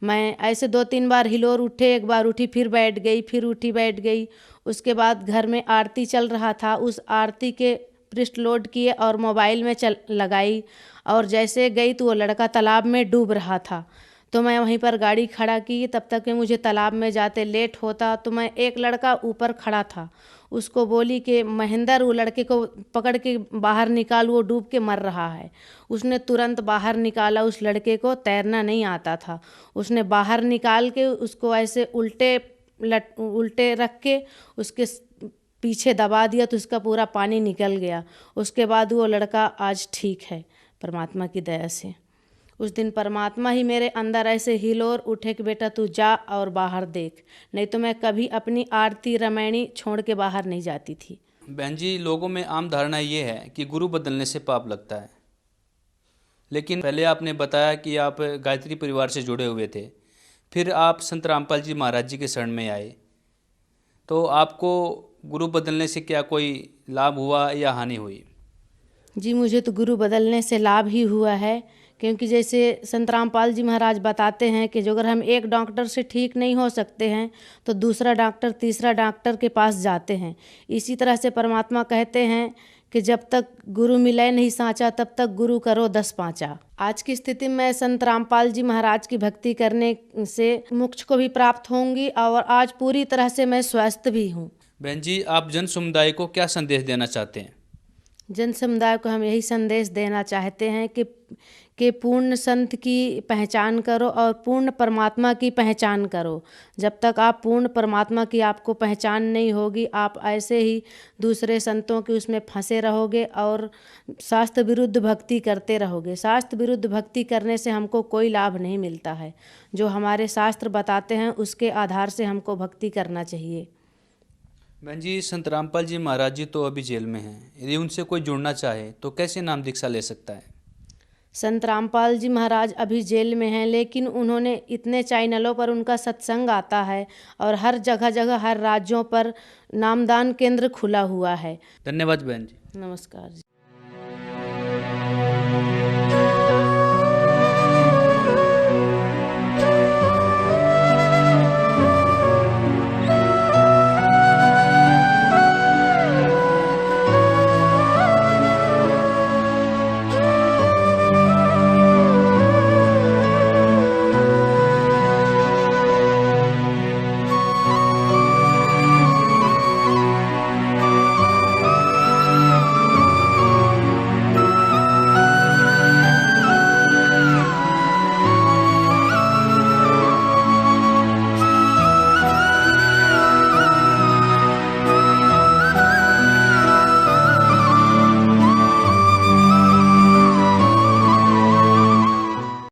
मैं ऐसे 2-3 बार हिलोर उठे, एक बार उठी फिर बैठ गई, फिर उठी बैठ गई। उसके बाद घर में आरती चल रहा था, उस आरती के पृष्ठ लोड किए और मोबाइल में लगाई, और जैसे गई तो वो लड़का तालाब में डूब रहा था। तो मैं वहीं पर गाड़ी खड़ा की। तब तक कि मुझे तालाब में जाते लेट होता, तो मैं एक लड़का ऊपर खड़ा था, उसको बोली कि महेंद्र, वो लड़के को पकड़ के बाहर निकाल, वो डूब के मर रहा है। उसने तुरंत बाहर निकाला। उस लड़के को तैरना नहीं आता था। उसने बाहर निकाल के उसको ऐसे उल्टे रख के उसके पीछे दबा दिया, तो उसका पूरा पानी निकल गया। उसके बाद वो लड़का आज ठीक है परमात्मा की दया से। उस दिन परमात्मा ही मेरे अंदर ऐसे हिलोर उठे कि बेटा तू जा और बाहर देख, नहीं तो मैं कभी अपनी आरती रामायणी छोड़ के बाहर नहीं जाती थी। बहन जी, लोगों में आम धारणा ये है कि गुरु बदलने से पाप लगता है, लेकिन पहले आपने बताया कि आप गायत्री परिवार से जुड़े हुए थे, फिर आप संत रामपाल जी महाराज जी के शरण में आए, तो आपको गुरु बदलने से क्या कोई लाभ हुआ या हानि हुई? जी, मुझे तो गुरु बदलने से लाभ ही हुआ है, क्योंकि जैसे संत रामपाल जी महाराज बताते हैं कि जो अगर हम एक डॉक्टर से ठीक नहीं हो सकते हैं तो दूसरा डॉक्टर, तीसरा डॉक्टर के पास जाते हैं। इसी तरह से परमात्मा कहते हैं कि जब तक गुरु मिले नहीं साँचा, तब तक गुरु करो 10 पाँचा। आज की स्थिति में संत रामपाल जी महाराज की भक्ति करने से मोक्ष को भी प्राप्त होंगी और आज पूरी तरह से मैं स्वस्थ भी हूँ। बहन जी, आप जन समुदाय को क्या संदेश देना चाहते हैं? जन समुदाय को हम यही संदेश देना चाहते हैं कि पूर्ण संत की पहचान करो और पूर्ण परमात्मा की पहचान करो। जब तक आप पूर्ण परमात्मा की आपको पहचान नहीं होगी, आप ऐसे ही दूसरे संतों के उसमें फंसे रहोगे और शास्त्र विरुद्ध भक्ति करते रहोगे। शास्त्र विरुद्ध भक्ति करने से हमको कोई लाभ नहीं मिलता है। जो हमारे शास्त्र बताते हैं उसके आधार से हमको भक्ति करना चाहिए। बहन जी, संत रामपाल जी महाराज जी तो अभी जेल में हैं, यदि उनसे कोई जुड़ना चाहे तो कैसे नाम दीक्षा ले सकता है? संत रामपाल जी महाराज अभी जेल में हैं, लेकिन उन्होंने इतने चैनलों पर उनका सत्संग आता है और हर जगह जगह हर राज्यों पर नामदान केंद्र खुला हुआ है। धन्यवाद बहन जी। नमस्कार जी।